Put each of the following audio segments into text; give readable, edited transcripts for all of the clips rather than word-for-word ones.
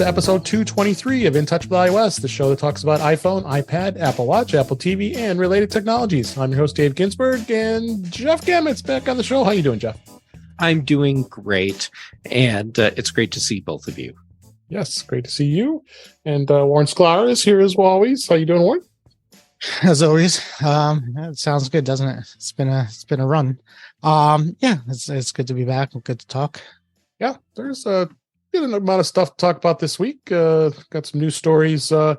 to episode 223 of In Touch with iOS, the show that talks about iPhone, iPad, Apple Watch, Apple TV, and related technologies. I'm your host, Dave Ginsburg, and Jeff Gamet's back on the show. How you doing, Jeff? I'm doing great, and it's great to see both of you. Yes, great to see you. And Warren Sklar is here as always. How you doing, Warren? As always. It sounds good, doesn't it? It's been a run. It's good to be back. Good to talk. Yeah, there's a good amount of stuff to talk about this week. Got some news stories. We're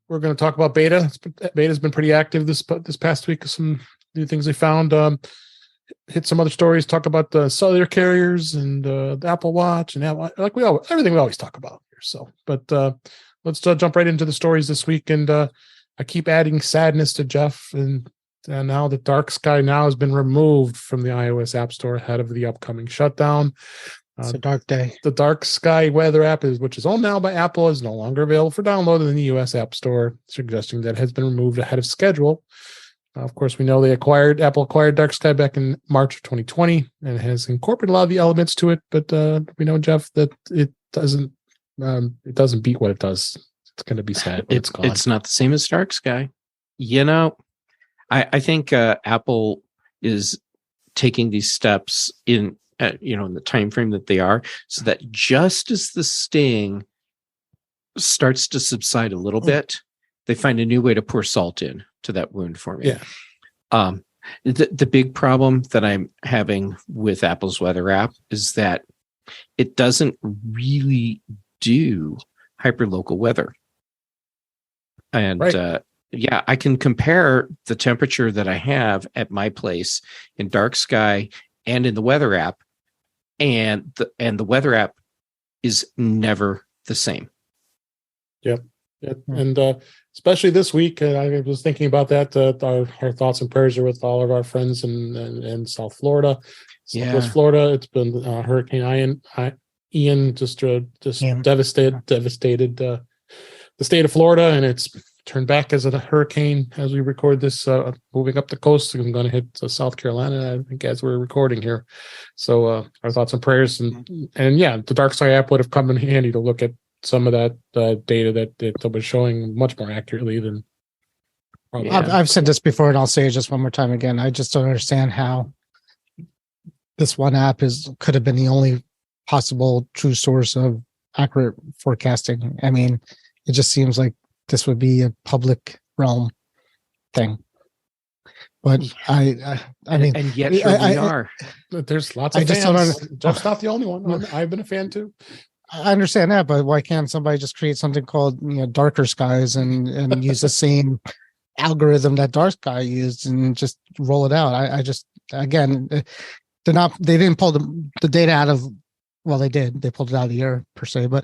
going to talk about beta. Beta's been pretty active this past week. Some new things they found. Hit some other stories. Talk about the cellular carriers and the Apple Watch and everything we always talk about here. So, but let's jump right into the stories this week. And I keep adding sadness to Jeff, and now the dark sky now has been removed from the iOS App Store ahead of the upcoming shutdown. It's a dark day. The Dark Sky weather app, which is owned now by Apple, is no longer available for download in the US App Store, suggesting that it has been removed ahead of schedule. Of course, we know Apple acquired Dark Sky back in March of 2020 and has incorporated a lot of the elements to it. But we know, Jeff, that it doesn't beat what it does. It's going to be sad when it's gone. It's not the same as Dark Sky. I think Apple is taking these steps in the time frame that they are, so that just as the sting starts to subside a little bit, they find a new way to pour salt in to that wound for me. Yeah. The big problem that I'm having with Apple's weather app is that it doesn't really do hyperlocal weather. And right. I can compare the temperature that I have at my place in Dark Sky and in the weather app, and the weather app is never the same. Yep. And especially this week, I was thinking about that. Our thoughts and prayers are with all of our friends in South Florida, Southwest Florida. It's been Hurricane Ian just devastated the state of Florida, and it's turned back as a hurricane as we record this, moving up the coast. I'm going to hit South Carolina, I think, as we're recording here. So our thoughts and prayers. And the Dark Sky app would have come in handy to look at some of that data that was showing much more accurately than. I've said this before, and I'll say it just one more time again. I just don't understand how this one app could have been the only possible true source of accurate forecasting. I mean, it just seems like this would be a public realm thing, but I mean, and yet here we are. There's lots of fans. Jeff's not the only one. I've been a fan too. I understand that, but why can't somebody just create something called Darker Skies and use the same algorithm that Dark Sky used and just roll it out? I just, again, they didn't pull the data out of. Well, they did. They pulled it out of the air per se, but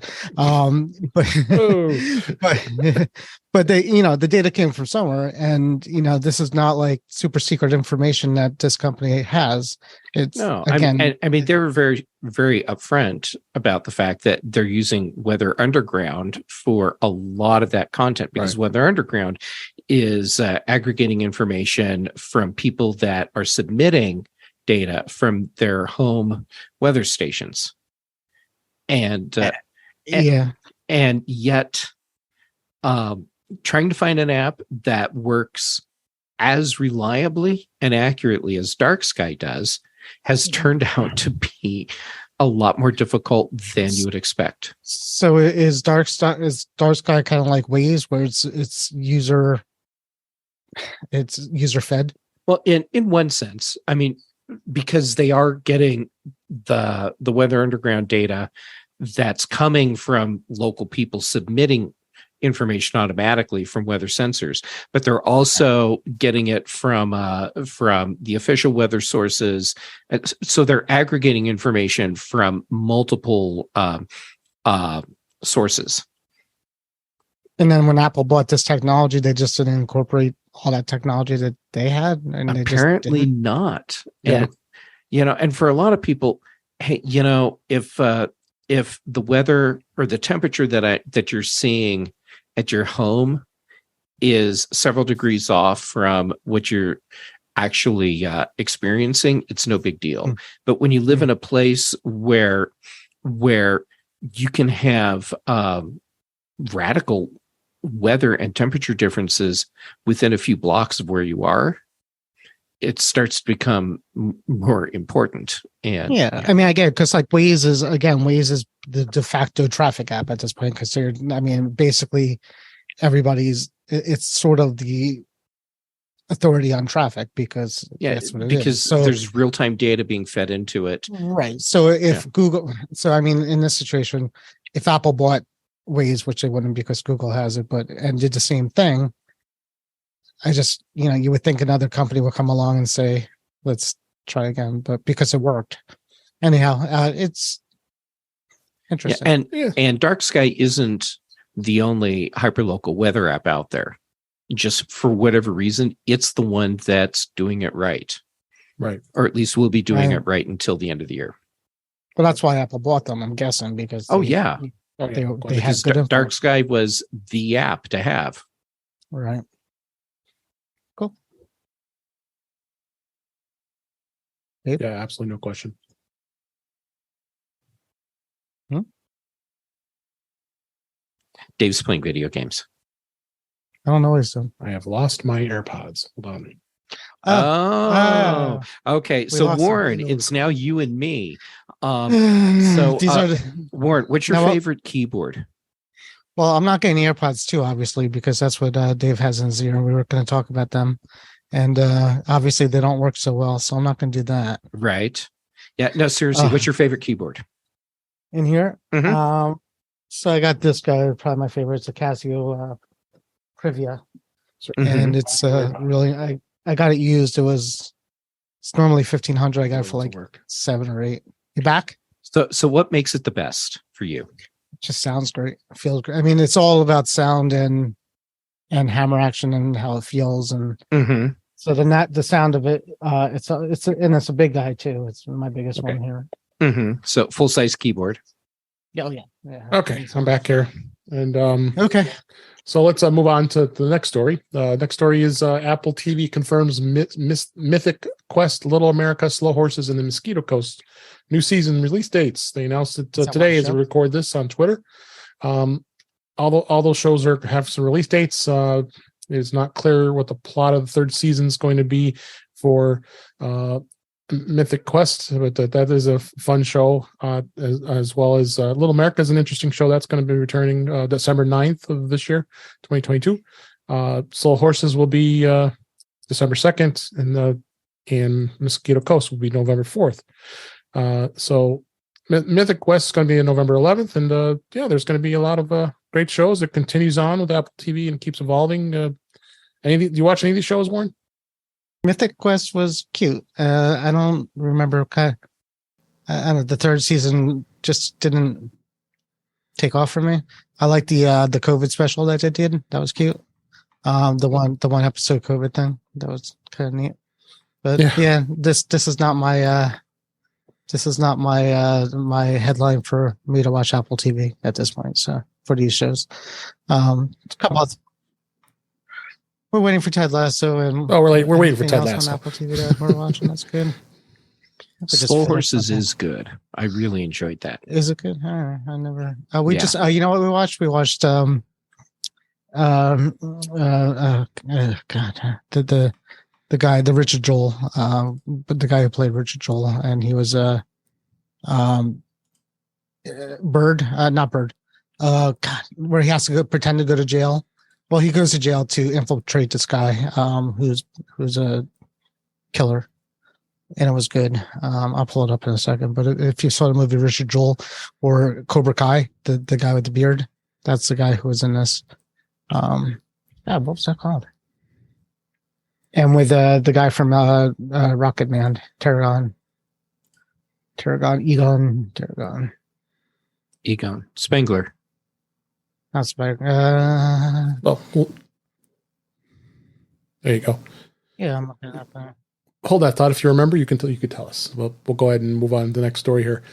they, the data came from somewhere, and this is not like super secret information that this company has. It's I mean, they were very, very upfront about the fact that they're using Weather Underground for a lot of that content, because Weather Underground is aggregating information from people that are submitting data from their home weather stations. And yet trying to find an app that works as reliably and accurately as Dark Sky does has turned out to be a lot more difficult than you would expect. So is Dark Sky kind of like Waze, where it's user fed? Well, in one sense, I mean, because they are getting the Weather Underground data that's coming from local people submitting information automatically from weather sensors, but they're also getting it from the official weather sources. So they're aggregating information from multiple sources. And then when Apple bought this technology, they just didn't incorporate all that technology that they had. And apparently not. Yeah. And for a lot of people, hey, if the weather or the temperature that you're seeing at your home is several degrees off from what you're actually experiencing, it's no big deal. But when you live in a place where you can have radical weather and temperature differences within a few blocks of where you are. It starts to become more important. And I mean, I get it, because like Waze is the de facto traffic app at this point, considered. I mean, basically it's sort of the authority on traffic, because that's what it is. So there's real-time data being fed into it. Right. So if Google, I mean, in this situation, if Apple bought Waze, which they wouldn't because Google has it, and did the same thing, I just, you would think another company would come along and say, let's try again, but because it worked. Anyhow, it's interesting. And Dark Sky isn't the only hyperlocal weather app out there. Just for whatever reason, it's the one that's doing it right. Right. Or at least will be doing it right until the end of the year. Well, that's why Apple bought them, I'm guessing, because they had good Dark Sky was the app to have. Right. Cool. Yeah, absolutely no question. Dave's playing video games. I don't know what he's doing. I have lost my AirPods. Hold on. Okay. So Warren, it's now you and me. Warren, what's your favorite keyboard? Well, I'm not getting AirPods 2, obviously, because that's what Dave has in his ear. We were going to talk about them. And obviously they don't work so well, so I'm not going to do that. Right. Yeah. No, seriously, what's your favorite keyboard? In here? Mm-hmm. So I got this guy, probably my favorite. It's a Casio Privia. And it's really, I got it used. It's normally $1,500. I got it for like $7 or $8. You back? So what makes it the best for you? It just sounds great. It feels great. I mean, it's all about sound and hammer action and how it feels. And so the sound of it, it's a big guy too. It's my biggest one here. So full size keyboard. Oh yeah. Okay, I'm back here. And okay. So let's move on to the next story. Next story is Apple TV confirms Mythic Quest, Little America, Slow Horses, and the Mosquito Coast new season release dates. They announced it today as we record this on Twitter. All those shows have some release dates. It's not clear what the plot of the third season is going to be for Mythic Quest, but that is a fun show, as well as Little America is an interesting show that's going to be returning December 9th of this year, 2022. Slow Horses will be December 2nd, and Mosquito Coast will be November 4th. So Mythic Quest is going to be on November 11th, and there's going to be a lot of great shows. It continues on with Apple TV and keeps evolving. Do you watch any of these shows, Warren? Mythic Quest was cute. I don't remember. The third season just didn't take off for me. I like the COVID special that they did. That was cute. The one episode COVID thing, that was kind of neat. But this is not my my headline for me to watch Apple TV at this point. So for these shows, a couple of. We're waiting for Ted Lasso, and we're waiting for Ted Lasso on Apple TV that we're watching. That's good. Slow Horses is good. I really enjoyed that. Is it good? I never. Just you know what we watched? We watched God, the guy, the Richard Joel, but the guy who played Richard Joel, and he was Bird, not Bird. God, where he has to pretend to go to jail. Well, he goes to jail to infiltrate this guy, who's a killer, and it was good. I'll pull it up in a second. But if you saw the movie Richard Joel or Cobra Kai, the guy with the beard, that's the guy who was in this. What was that called? And with the guy from Rocket Man, Egon Spengler. Not Speck. Well, there you go. Yeah, I'm looking at that. Hold that thought. If you remember, you could tell us. We'll go ahead and move on to the next story here.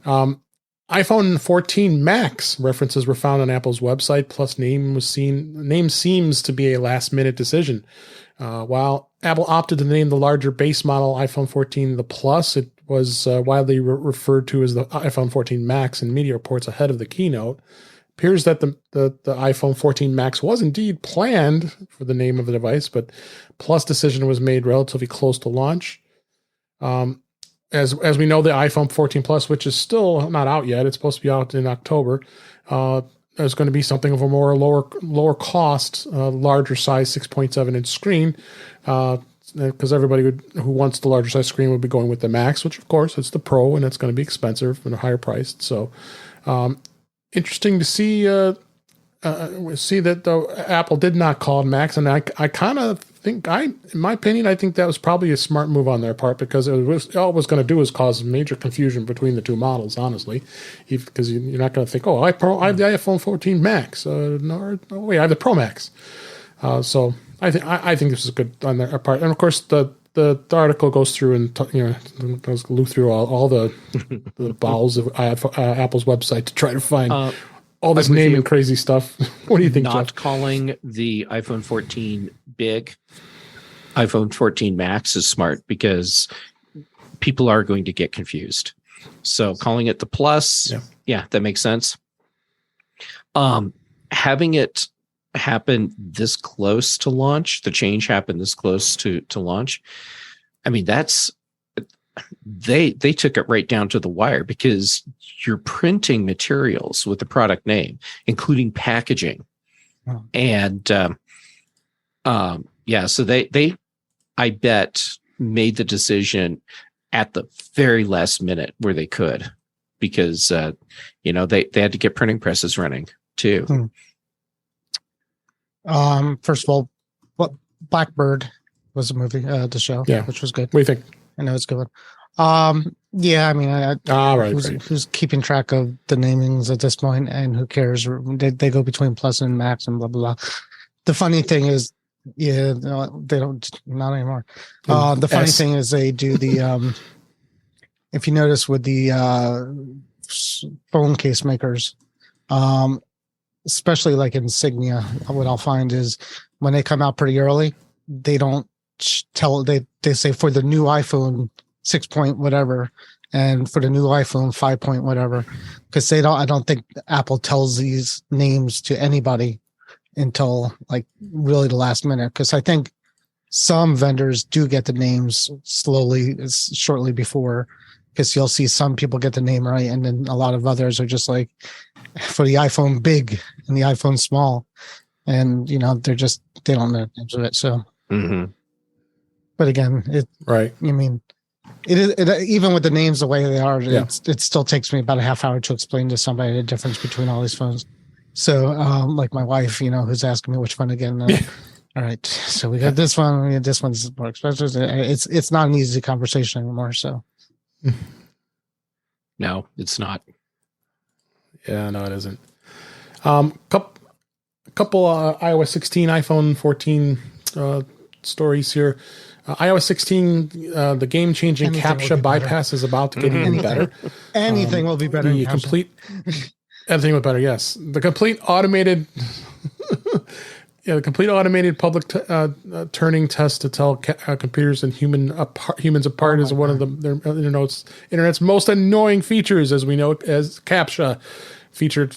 iPhone 14 Max references were found on Apple's website. Plus, name seems to be a last-minute decision. While Apple opted to name the larger base model iPhone 14 the Plus, it was widely referred to as the iPhone 14 Max in media reports ahead of the keynote. Appears that the iPhone 14 Max was indeed planned for the name of the device, but Plus decision was made relatively close to launch. As we know, the iPhone 14 Plus, which is still not out yet, it's supposed to be out in October. There's going to be something of a lower cost, larger size 6.7 inch screen, because everybody who wants the larger size screen would be going with the Max, which of course it's the Pro, and it's going to be expensive and higher priced. So, interesting to see that Apple did not call it Max, and I kind of think, in my opinion, I think that was probably a smart move on their part, because all it was going to do is cause major confusion between the two models, honestly, because you're not going to think, I have the iPhone 14 Max, no wait, I have the Pro Max. So I think this is good on their part, and of course the article goes through and goes through all the bowels of Apple's website to try to find all this name and crazy stuff. What do you think, Not Jeff? calling the iPhone 14 big, iPhone 14 Max is smart, because people are going to get confused. So calling it the Plus, yeah, that makes sense. Having it happen this close to launch, the change happened this close to launch. I mean, they took it right down to the wire, because you're printing materials with the product name, including packaging. Oh. And so they I bet made the decision at the very last minute where they could, because they had to get printing presses running too. First of all, Blackbird was a movie, the show, which was good. What do you think? I know it's good. Yeah, I mean, who's keeping track of the namings at this point, and who cares? They go between Plus and Max and blah blah blah. The funny thing is, they don't, not anymore. The funny thing is, they do the if you notice with the phone case makers, especially like Insignia, what I'll find is when they come out pretty early, they don't tell, they say for the new iPhone 6 point whatever, and for the new iPhone 5 point whatever, because I don't think Apple tells these names to anybody until like really the last minute, because I think some vendors do get the names shortly before, because you'll see some people get the name right, and then a lot of others are just like for the iPhone big and the iPhone small, and they don't know the names of it. So, but again, I mean, it is even with the names the way they are, it still takes me about a half hour to explain to somebody the difference between all these phones. So, like my wife, who's asking me which one again. All right, so we got this one. This one's more expensive. It's not an easy conversation anymore. So, no, it's not. Yeah, no, it isn't. Couple iOS 16, iPhone 14 stories here. iOS 16, the game-changing CAPTCHA bypass is about to get even better. Anything will be better. Everything will be better. Yes, the complete automated. The complete automated public turning test to tell computers and humans apart is one of the internet's most annoying features, as we know, as CAPTCHA feature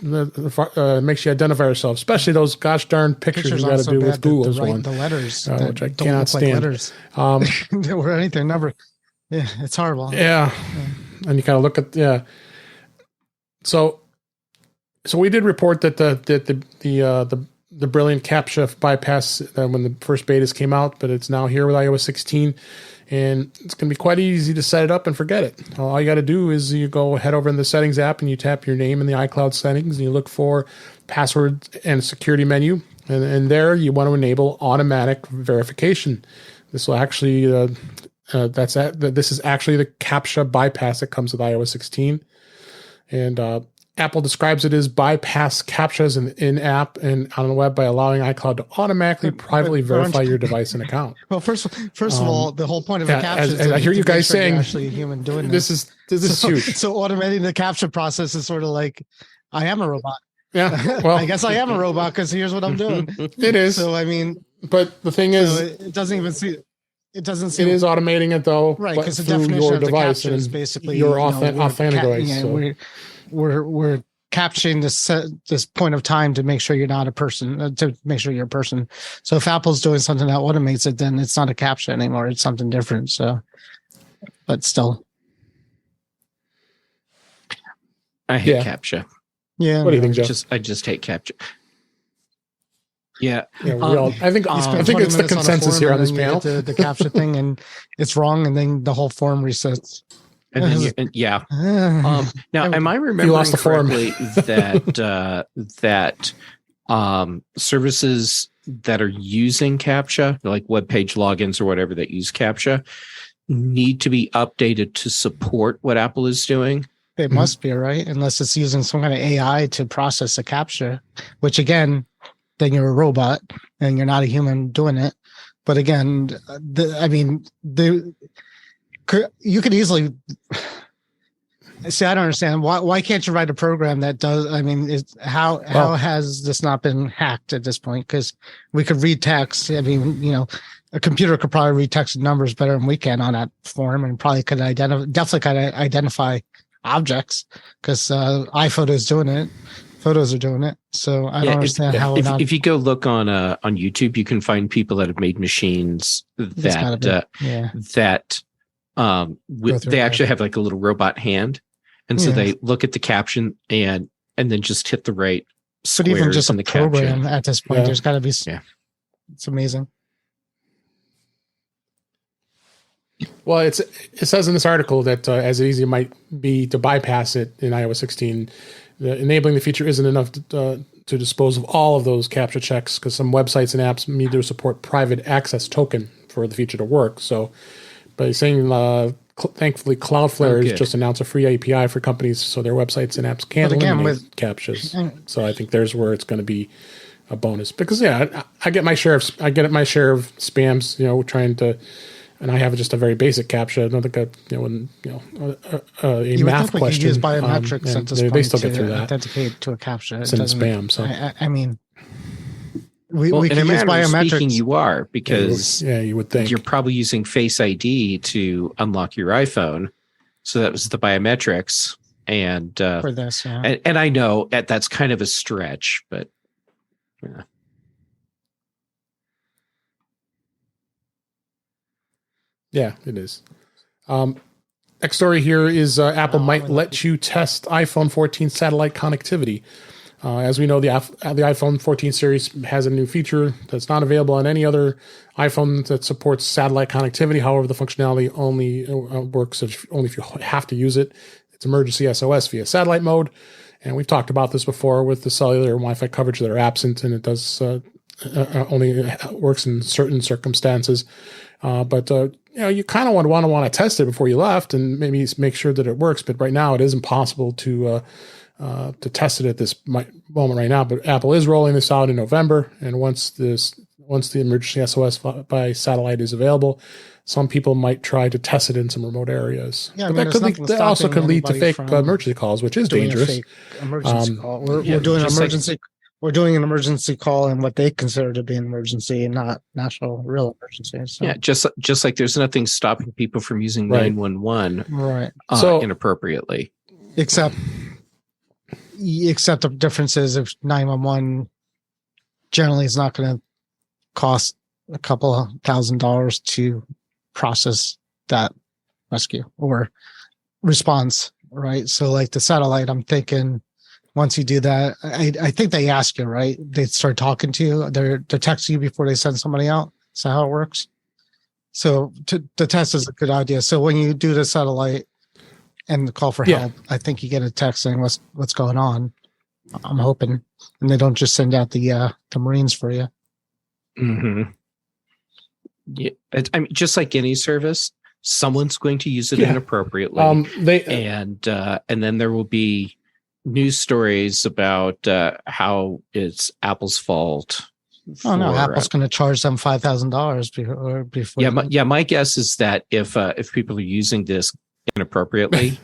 makes you identify yourself, especially those gosh darn pictures you got to do with Google's one. The letters, which I cannot stand. Or anything number. Yeah, it's horrible. Yeah, and you kind of look at So we did report that the brilliant CAPTCHA bypass when the first betas came out, but it's now here with iOS 16, and it's going to be quite easy to set it up and forget it. All you got to do is you head over in the settings app and you tap your name in the iCloud settings and you look for password and security menu, and there you want to enable automatic verification. This will actually this is actually the CAPTCHA bypass that comes with iOS 16, and Apple describes it as bypass CAPTCHAs in app and on the web by allowing iCloud to automatically privately verify your device and account. Well, first of all, the whole point of a CAPTCHA is I hear you guys saying actually a human doing this is huge. So automating the CAPTCHA process is sort of like, I am a robot. Yeah, well, I guess I am a robot because here's what I'm doing. It is. So I mean, but the thing is, it doesn't even see. it doesn't seem it is automating it though, right, but because the through definition your of the device captcha and is basically your authenticator. we're capturing this point of time to make sure you're not a person, to make sure you're a person. So if Apple's doing something that automates it, then it's not a captcha anymore. It's something different. So, but still, I hate captcha. Yeah. What do you think, Jeff? I just hate captcha. Yeah. Yeah, I think it's the consensus here on this panel. The captcha thing, and it's wrong, and then the whole form resets. And then now, am I remembering correctly that services that are using CAPTCHA, like web page logins or whatever that use CAPTCHA, need to be updated to support what Apple is doing? It must be, right? Unless it's using some kind of AI to process a CAPTCHA, which again, then you're a robot and you're not a human doing it. But again, you could easily see. I don't understand why can't you write a program that does? I mean, how has this not been hacked at this point? Because we could read text. I mean, a computer could probably read text numbers better than we can on that form, and probably could identify objects because iPhoto is doing it. Photos are doing it. So I don't understand how. If you go look on YouTube, you can find people that have made machines that they actually have like a little robot hand, and so they look at the caption and then just hit the right squares. But even just in the program caption. At this point, there's got to be. Yeah, it's amazing. Well, it says in this article that as easy it might be to bypass it in iOS 16, enabling the feature isn't enough to dispose of all of those CAPTCHA checks, because some websites and apps need to support private access token for the feature to work. So by saying, thankfully, Cloudflare has just announced a free API for companies so their websites and apps can eliminate CAPTCHAs. So I think there's where it's going to be a bonus, because I get my share of spams, trying to. And I have just a very basic CAPTCHA. I don't think a math question. You use biometrics at this point they still get through that. Authenticate to a CAPTCHA. It's in spam. So I mean, we can use biometrics. Speaking, you are, because you would think you're probably using Face ID to unlock your iPhone. So that was the biometrics, and for this, and I know that's kind of a stretch, but yeah. Yeah, it is. Next story here is Apple might let you test iPhone 14 satellite connectivity. As we know, the iPhone 14 series has a new feature that's not available on any other iPhone that supports satellite connectivity. However, the functionality only works if you have to use it. It's emergency SOS via satellite mode. And we've talked about this before with the cellular and Wi-Fi coverage that are absent, and it does only works in certain circumstances. But you kind of want to test it before you left and maybe make sure that it works. But right now, it isn't possible to test it at this moment right now. But Apple is rolling this out in November, and once the emergency SOS by satellite is available, some people might try to test it in some remote areas. Yeah, that also could lead to fake emergency calls, which is dangerous. Emergency call. We're doing an emergency. We're doing an emergency call in what they consider to be an emergency and not national real emergency. So. Yeah, just like there's nothing stopping people from using 911 inappropriately. Except the difference is if 911 generally is not going to cost a couple of $1,000 to process that rescue or response, right? So like the satellite, I'm thinking once you do that, I think they ask you, right? They start talking to you. They're texting you before they send somebody out. Is that how it works? So the test is a good idea. So when you do the satellite and the call for help, I think you get a text saying what's going on. I'm hoping, and they don't just send out the Marines for you. Mm-hmm. Yeah, I mean, just like any service, someone's going to use it inappropriately, and then there will be news stories about how it's Apple's fault. Oh no, Apple's going to charge them $5,000 before. My guess is that if people are using this inappropriately,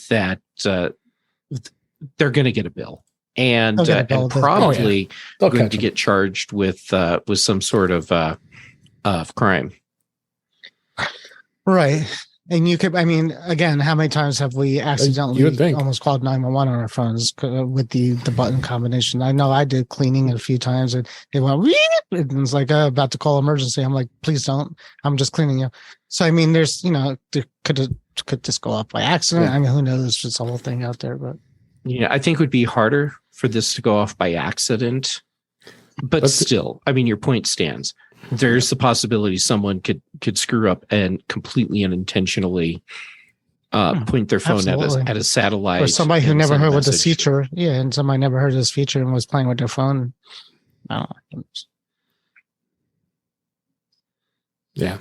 that they're going to get a bill, and probably going to get charged with some sort of crime. Right. And you could, I mean, again, how many times have we accidentally almost called 911 on our phones with the button combination? I know I did cleaning a few times and it went, and it's like, about to call emergency. I'm like, please don't. I'm just cleaning you. So, I mean, there's, there could just go off by accident. Yeah. I mean, who knows? It's a whole thing out there, but. Yeah, I think it would be harder for this to go off by accident. But still, I mean, your point stands. There's the possibility someone could screw up and completely unintentionally point their phone at a satellite. Or somebody who never heard of this feature. Yeah, and somebody never heard of this feature and was playing with their phone. I don't know. Yeah.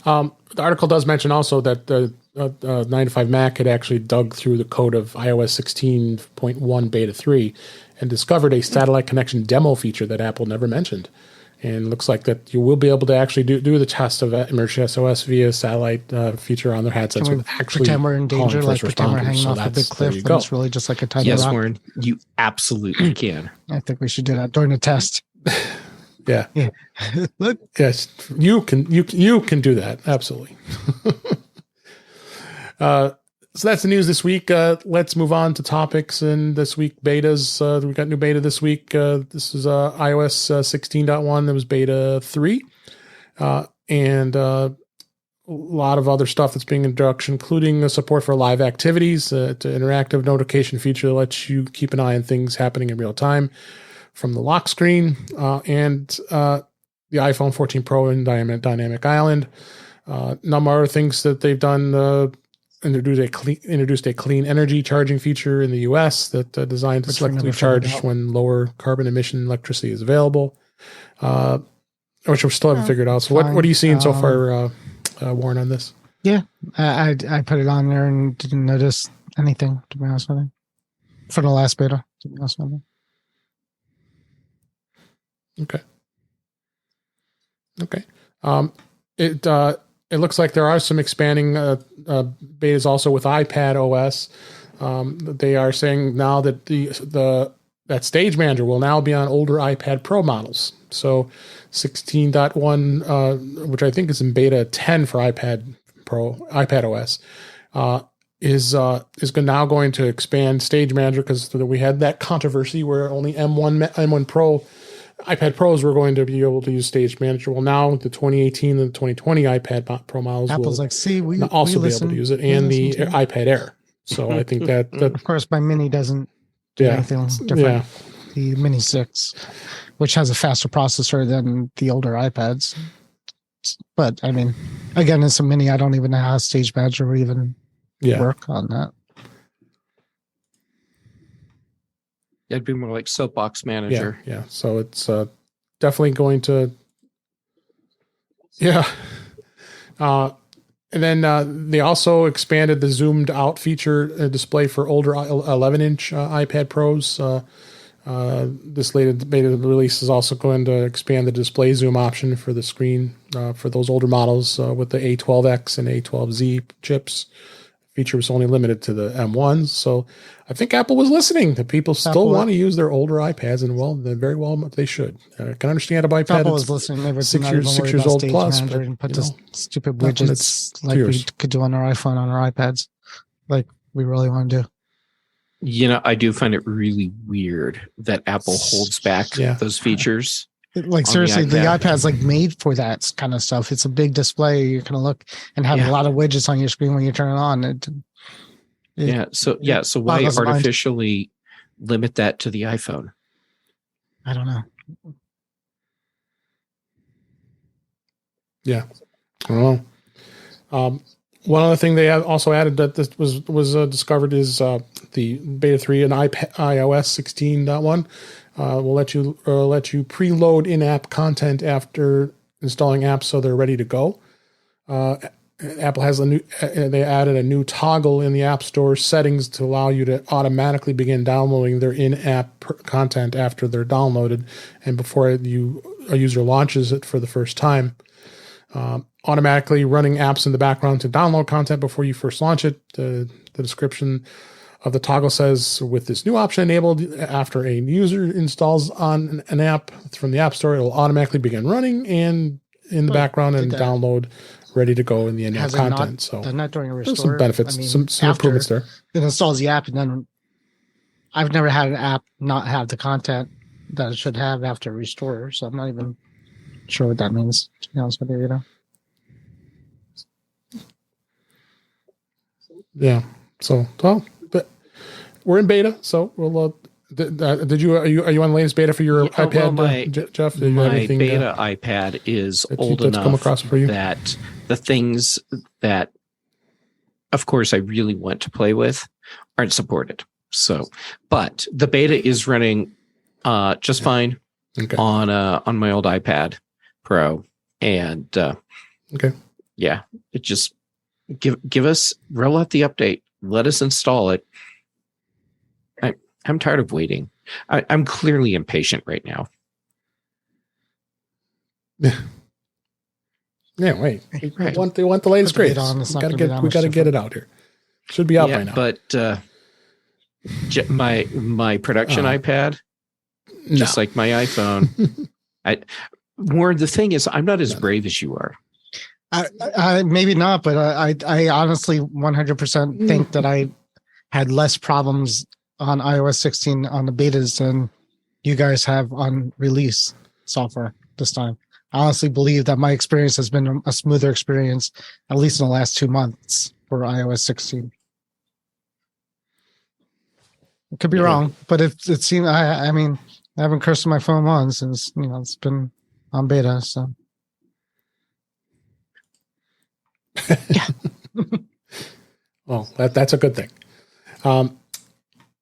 The article does mention also that the 9to5 Mac had actually dug through the code of iOS 16.1 Beta 3 and discovered a satellite connection demo feature that Apple never mentioned. And it looks like that you will be able to actually do the test of Emergency SOS via satellite feature on their headsets. Can we pretend we're in danger, like pretend we're hanging off a big cliff, and it's really just like a tiny rock? Yes, Warren, you absolutely can. I think we should do that during the test. Yeah. Look. Yes, you can do that. Absolutely. So that's the news this week. Let's move on to topics. And this week, betas. We got new beta this week. This is iOS 16.1. There was beta 3. And a lot of other stuff that's being introduced, including the support for live activities, to interactive notification feature that lets you keep an eye on things happening in real time from the lock screen, and the iPhone 14 Pro and Dynamic Island. Number of other things that they've done. Introduced a clean energy charging feature in the U.S. that designed to selectively charge when lower carbon emission electricity is available, which we still haven't figured out. So what are you seeing so far, Warren, on this? Yeah, I put it on there and didn't notice anything, to be honest with you, for the last beta, to be honest with you. Okay. It looks like there are some expanding betas also with iPad OS. They are saying now that that Stage Manager will now be on older iPad Pro models. So 16.1, which I think is in beta 10 for iPad OS, is now going to expand Stage Manager, because we had that controversy where only M1 Pro iPad Pros were going to be able to use Stage Manager. Well, now the 2018 and the 2020 iPad Pro models Apple's will also be able to use it, and the iPad Air. So I think that of course, my Mini doesn't do anything different. Yeah. The Mini 6, which has a faster processor than the older iPads. But I mean, again, it's a Mini. I don't even know how Stage Manager would even work on that. It'd be more like Soapbox Manager. Yeah. So it's definitely going to. Yeah. And then they also expanded the zoomed out feature display for older 11-inch iPad Pros. This latest beta release is also going to expand the display zoom option for the screen for those older models with the A12X and A12Z chips. Feature was only limited to the M1s. So I think Apple was listening. The people still want to use their older iPads, and they should. I can understand a iPad. Apple was listening. They were 6 years old plus. But, and put the stupid widgets like we could do on our iPhone, on our iPads, like we really want to do. I do find it really weird that Apple holds back those features. Like seriously, the iPad's like made for that kind of stuff. It's a big display. You're gonna look and have a lot of widgets on your screen when you turn it on. So why artificially limit that to the iPhone? I don't know. Yeah, I don't know. One other thing they also added that this was discovered is the Beta 3 and iOS 16.1. Will let you preload in-app content after installing apps, so they're ready to go. Apple has they added a new toggle in the App Store settings to allow you to automatically begin downloading their in-app content after they're downloaded and before a user launches it for the first time. Automatically running apps in the background to download content before you first launch it. The description of the toggle says, with this new option enabled, after a user installs on an app from the App Store, it will automatically begin running and in the background and download ready to go in the in-app content. So not during a restore. There's some benefits, I mean, some improvements there. It installs the app, and then I've never had an app not have the content that it should have after restore. So I'm not even sure what that means, to be honest with you. Yeah. So, well, but we're in beta, so we'll. Are you on the latest beta for your iPad, Jeff? Did you have anything, beta iPad is old enough come across for you? That the things that, of course, I really want to play with aren't supported. So, but the beta is running just fine on my old iPad Pro, and yeah, it just give us roll out the update, let us install it. I'm tired of waiting. I'm clearly impatient right now. Yeah. Yeah, wait. Right. They want the latest grades. We got to get it out here. Should be out by now. But my production iPad, just like my iPhone. Warren, the thing is, I'm not as brave as you are. I maybe not, but I honestly 100% think that I had less problems on iOS 16 on the betas than you guys have on release software this time. I honestly believe that my experience has been a smoother experience, at least in the last 2 months for iOS 16. It could be wrong, but it seems, I mean, I haven't cursed my phone once since, it's been on beta, so. Yeah. Well, that's a good thing.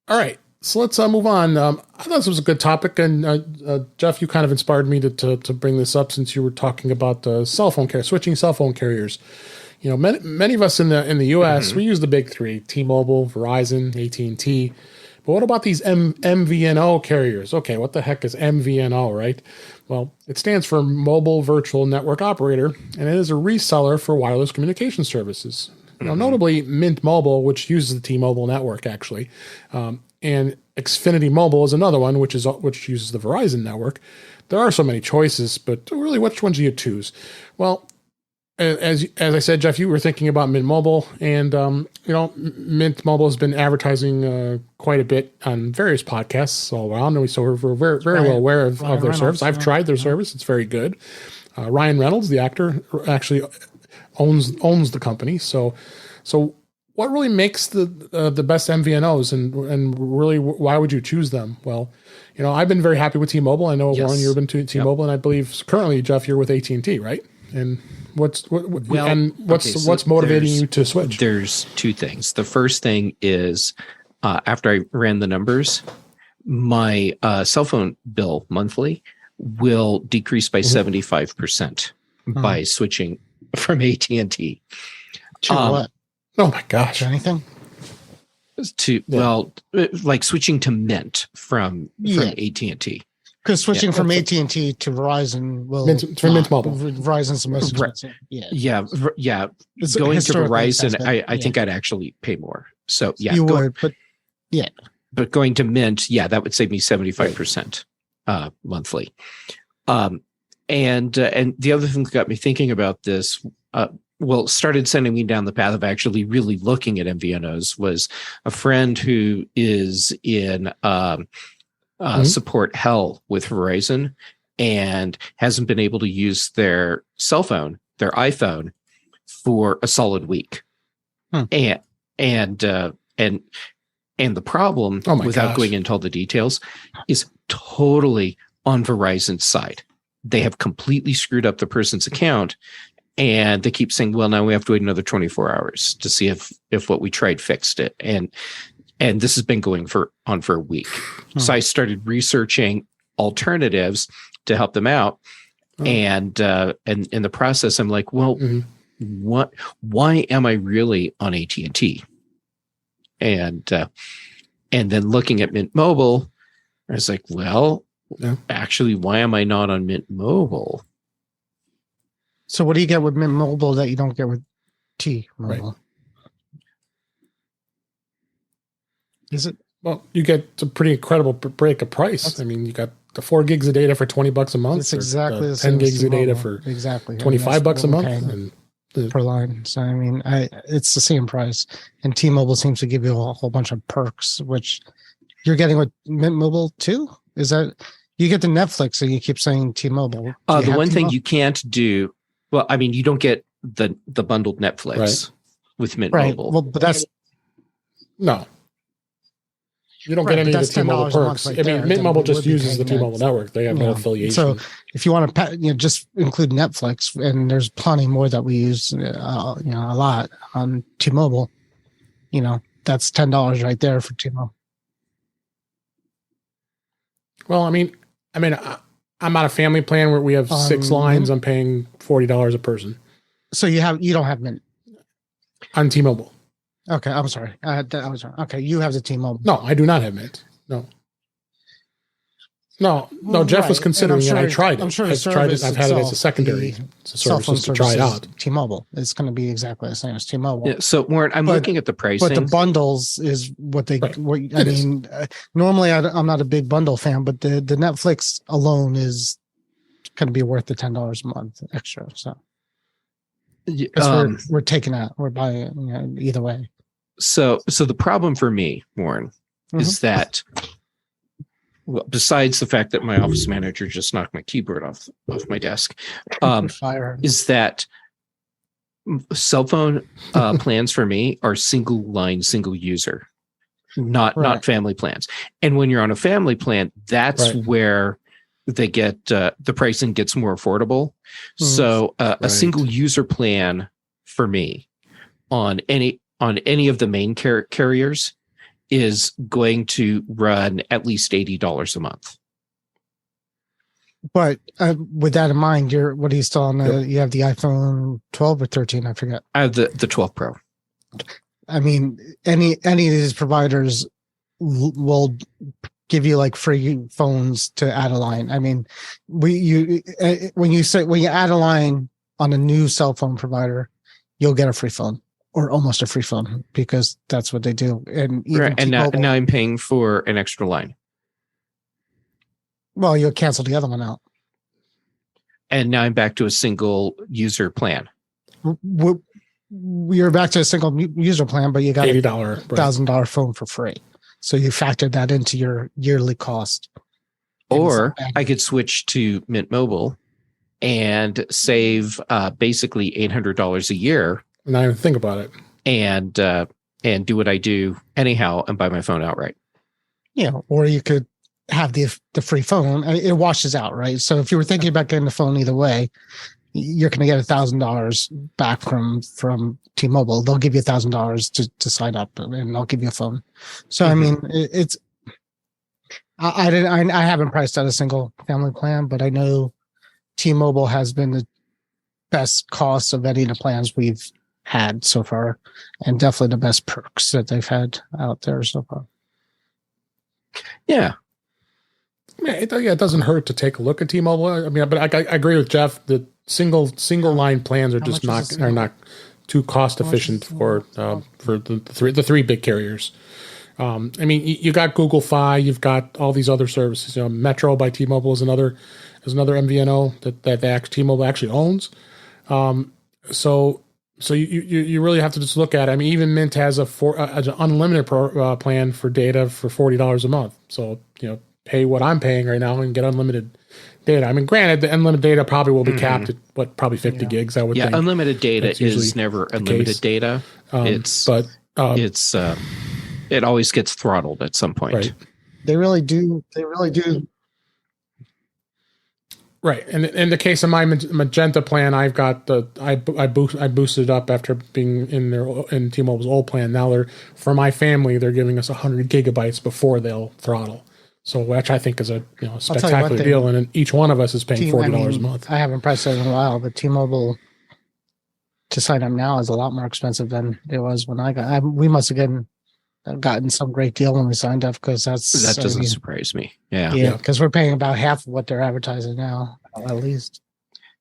All right, so let's move on. I thought this was a good topic, and Jeff, you kind of inspired me to bring this up since you were talking about switching cell phone carriers. Many of us in the U.S. we use the big three: T-Mobile, Verizon, AT&T. But what about these MVNO carriers? Okay, what the heck is MVNO, right? Well, it stands for Mobile Virtual Network Operator, and it is a reseller for wireless communication services. Notably Mint Mobile, which uses the T-Mobile network, actually, and Xfinity Mobile is another one, which uses the Verizon network. There are so many choices, but really, which ones do you choose? Well, as I said, Jeff, you were thinking about Mint Mobile, and Mint Mobile has been advertising quite a bit on various podcasts all around, and so we're very, very well aware of their service. I've tried their service; it's very good. Ryan Reynolds, the actor, actually owns the company. So what really makes the best MVNOs, and really why would you choose them? Well, I've been very happy with T-Mobile. I know Warren, you've been to T-Mobile, and I believe currently, Jeff, you're with AT&T, right? And what's motivating you to switch? There's two things. The first thing is after I ran the numbers, my cell phone bill monthly will decrease by 75% by switching from AT&T. To what? Oh my gosh! Anything? Like switching to Mint from AT&T. Because switching from AT&T to Verizon will Mint Mobile. Verizon's the most expensive. Yeah. Going to Verizon, I think I'd actually pay more. So you would, but yeah. But going to Mint, that would save me 75% monthly. And the other thing that got me thinking about this, started sending me down the path of actually really looking at MVNOs was a friend who is in support hell with Verizon and hasn't been able to use their cell phone, their iPhone, for a solid week. And the problem, without going into all the details, is totally on Verizon's side. They have completely screwed up the person's account, and they keep saying, well, now we have to wait another 24 hours to see if what we tried fixed it. And this has been going on for a week. So I started researching alternatives to help them out. And in the process, I'm like, well, why am I really on AT&T? And then looking at Mint Mobile, I was like, well, actually, why am I not on Mint Mobile? So what do you get with Mint Mobile that you don't get with T-Mobile? Right. Is it? Well, you get a pretty incredible break of price. I mean, you got the 4 gigs of data for $20 a month. It's exactly the 10 gigs of data for $25 a month. And per line. So I mean, it's the same price, and T-Mobile seems to give you a whole bunch of perks, which you're getting with Mint Mobile too. Is that you get the Netflix, so you keep saying T-Mobile? The one thing you can't do, well, I mean, you don't get the bundled Netflix with Mint Mobile. Well, but that's no. You don't get any of the T-Mobile perks. I mean, Mint Mobile just uses the T-Mobile network. They have no affiliation. So if you want to, just include Netflix, and there's plenty more that we use, a lot on T-Mobile. That's $10 right there for T-Mobile. Well, I mean, I'm on a family plan where we have 6 lines. I'm paying $40 a person. So you don't have Mint on T-Mobile. Okay, I'm sorry. I was wrong. Okay, you have the T-Mobile. No, I do not have Mint. No. Jeff was considering it. I tried it. I'm sure I've tried it. I've had it as a secondary service to try it out. T-Mobile. It's going to be exactly the same as T-Mobile. Yeah, so Warren, I'm looking at the pricing. But the bundles is what they. Right. I mean, normally I'm not a big bundle fan, but the Netflix alone is going to be worth the $10 a month extra. So we're taking that. We're buying either way. So the problem for me, Warren, is that. Well, besides the fact that my office manager just knocked my keyboard off my desk, is that cell phone plans for me are single line, single user, not family plans. And when you're on a family plan, that's where they get the pricing gets more affordable. So a single user plan for me on any of the main carriers is going to run at least $80 a month. But with that in mind, what are you still on? You have the iPhone 12 or 13? I forget. I have the 12 Pro. I mean, any of these providers will give you like free phones to add a line. I mean, when you add a line on a new cell phone provider, you'll get a free phone. Or almost a free phone, because that's what they do. And now I'm paying for an extra line. Well, you'll cancel the other one out. And now I'm back to a single user plan. You're back to a single user plan, but you got $80 $1,000 phone for free. So you factored that into your yearly cost. Or I could switch to Mint Mobile and save basically $800 a year. Not even think about it. And do what I do anyhow and buy my phone outright. Yeah, or you could have the free phone. I mean, it washes out, right? So if you were thinking about getting the phone either way, you're going to get $1,000 back from T-Mobile. They'll give you $1,000 to sign up, and they'll give you a phone. So I mean, it's. I haven't priced out a single family plan, but I know T-Mobile has been the best cost of any of the plans we've had so far, and definitely the best perks that they've had out there so far. Yeah. It doesn't hurt to take a look at T-Mobile. I mean, but I agree with Jeff that single line plans are just not too cost efficient for the three big carriers. I mean, you got Google Fi, you've got all these other services. Metro by T-Mobile is another MVNO that T-Mobile actually owns. So you really have to just look at it. I mean, even Mint has an unlimited plan for data for $40 a month. So, pay what I'm paying right now and get unlimited data. I mean, granted, the unlimited data probably will be capped at probably 50 gigs, I would think. Yeah, unlimited data is never unlimited data. It always gets throttled at some point. Right. They really do. Right, and in the case of my Magenta plan, I've got I boosted up after being in T-Mobile's old plan. Now for my family, they're giving us 100 gigabytes before they'll throttle. So which I think is a spectacular deal, and each one of us is paying $40 a month. I haven't priced it in a while, but T-Mobile to sign up now is a lot more expensive than it was when I got. We must have gotten some great deal when we signed up, because that doesn't surprise me. Yeah, because we're paying about half of what they're advertising now, at least.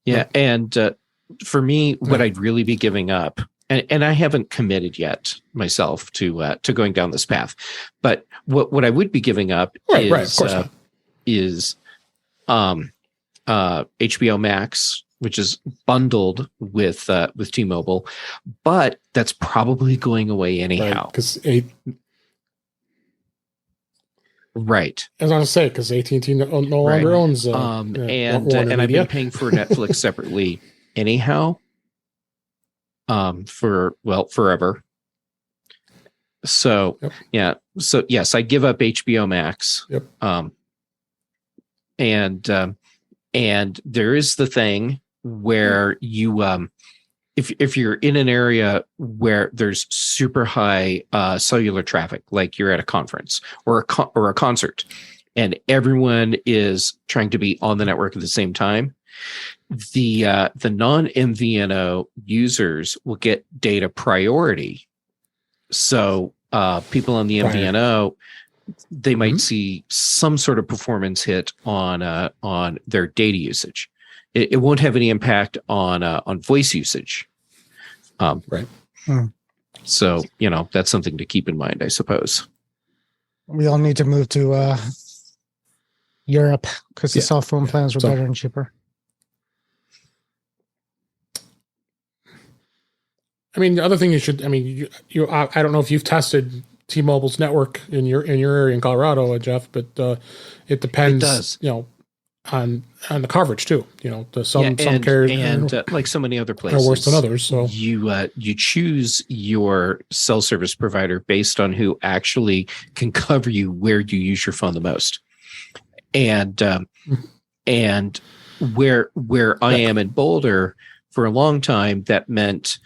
Yeah, and for me, what I'd really be giving up, and I haven't committed yet myself to going down this path, but what I would be giving up is HBO Max which is bundled with T-Mobile, but that's probably going away anyhow. Right. As I was say, because AT&T no longer owns. And I've been paying for Netflix separately anyhow. Forever. So yeah. So yes, I give up HBO Max. Yep. And there is the thing where you if you're in an area where there's super high cellular traffic, like you're at a conference or a concert, and everyone is trying to be on the network at the same time, the non-MVNO users will get data priority. So people on the MVNO, they might see some sort of performance hit on their data usage. It won't have any impact on voice usage. Right. So, that's something to keep in mind, I suppose. We all need to move to Europe because the cell phone plans were better and cheaper. I mean, the other thing I don't know if you've tested T-Mobile's network in your area in Colorado, Jeff, but it depends. It does. On the coverage too. Some carriers and like so many other places are worse than others. So you choose your cell service provider based on who actually can cover you where you use your phone the most, and where I am in Boulder for a long time, that meant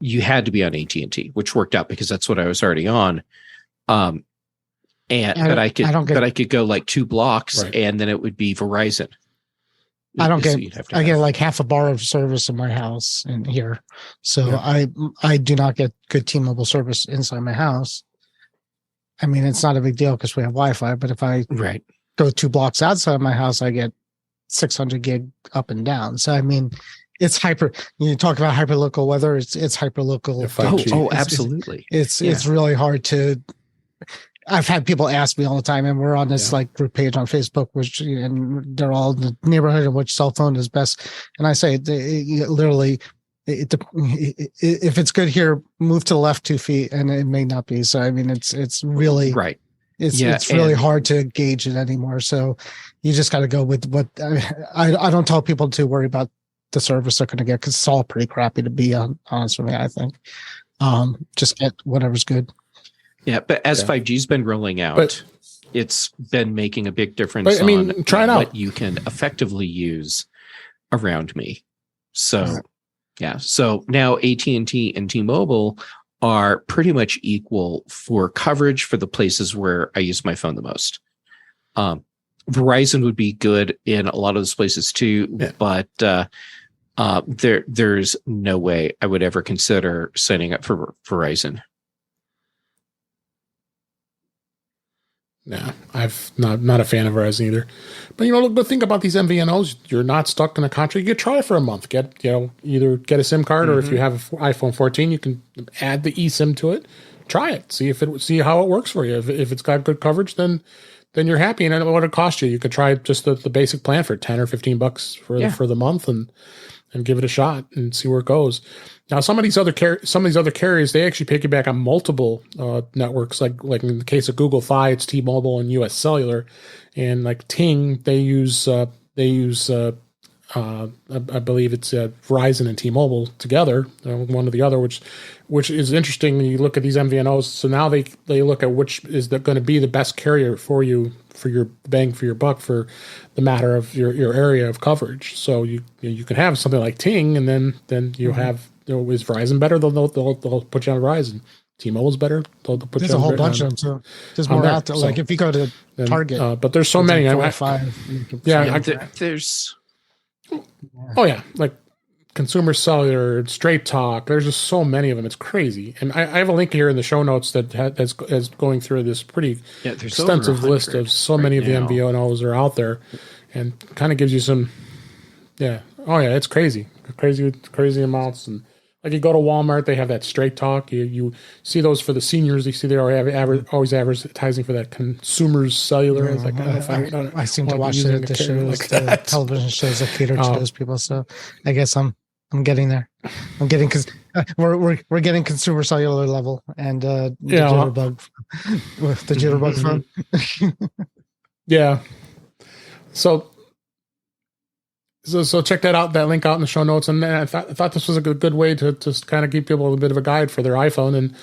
you had to be on AT&T, which worked out because that's what I was already on. But I could go like 2 blocks, and then it would be Verizon. I get like half a bar of service in my house and here. So I do not get good T-Mobile service inside my house. I mean, it's not a big deal because we have Wi-Fi, but if I go 2 blocks outside my house, I get 600 gig up and down. So, I mean, it's you talk about hyperlocal weather. It's hyperlocal. Oh, absolutely. It's really hard to, I've had people ask me all the time, and we're on this like group page on Facebook, and they're all in the neighborhood of which cell phone is best. And I say, literally, if it's good here, move to the left 2 feet, and it may not be. So, I mean, it's really right. It's really hard to gauge it anymore. So you just got to go with what I don't tell people to worry about the service they're going to get, because it's all pretty crappy, to be honest with me. I think just get whatever's good. Yeah, but as 5G's been rolling out, it's been making a big difference. Try it out. What you can effectively use around me. So, so now AT&T and T-Mobile are pretty much equal for coverage for the places where I use my phone the most. Verizon would be good in a lot of those places too, but there's no way I would ever consider signing up for Verizon. No, I've not a fan of Verizon either. But look, the thing about these MVNOs, you're not stuck in a contract. You could try it for a month. Either get a SIM card, or if you have an iPhone 14, you can add the eSIM to it. Try it. See how it works for you. If it's got good coverage, then you're happy. And what it cost you. You could try just the basic plan for $10 or $15 for the month, and give it a shot and see where it goes. Now, some of these other carriers, they actually piggyback on multiple networks. Like in the case of Google Fi, it's T-Mobile and U.S. Cellular, and like Ting, they use I believe it's Verizon and T-Mobile together, one or the other, which is interesting when you look at these MVNOs. So now they look at which is going to be the best carrier for you, for your bang for your buck, for the matter of your area of coverage. So you can have something like Ting, and then you have, is Verizon better? They'll put you on Verizon. T-Mobile's better. They'll put there's you a whole bunch of them. So there's more out there. Like if you go to Target, but there's so many. There's. Oh yeah, like Consumer Cellular, Straight Talk. There's just so many of them. It's crazy. And I have a link here in the show notes that has going through this pretty extensive list of so many of the MVNOs are out there, and kind of gives you some. Yeah. Oh yeah, it's crazy amounts, and Like you go to Walmart, they have that Straight Talk. You see those for the seniors. You see they're always advertising for that Consumers Cellular. It's like, I seem to watch the shows, like the television shows that cater to those people. So I guess I'm getting there. I'm getting because we're getting Consumer Cellular level and the jitterbug with the jitterbug phone. Yeah. So check that out, that link out in the show notes. And I thought this was a good way to just kind of give people a bit of a guide for their iPhone and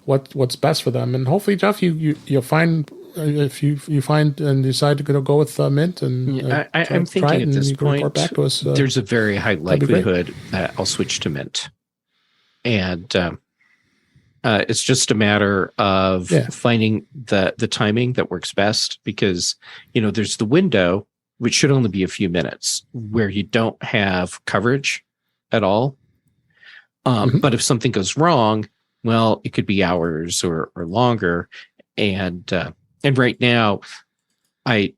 what's best for them. And hopefully, Jeff, you'll find if you find and decide to go with Mint. And I'm thinking at this point, back to us, there's a very high likelihood that I'll switch to Mint, and it's just a matter of finding the timing that works best, because there's the window, which should only be a few minutes, where you don't have coverage at all. But if something goes wrong, well, it could be hours or longer. And right now, I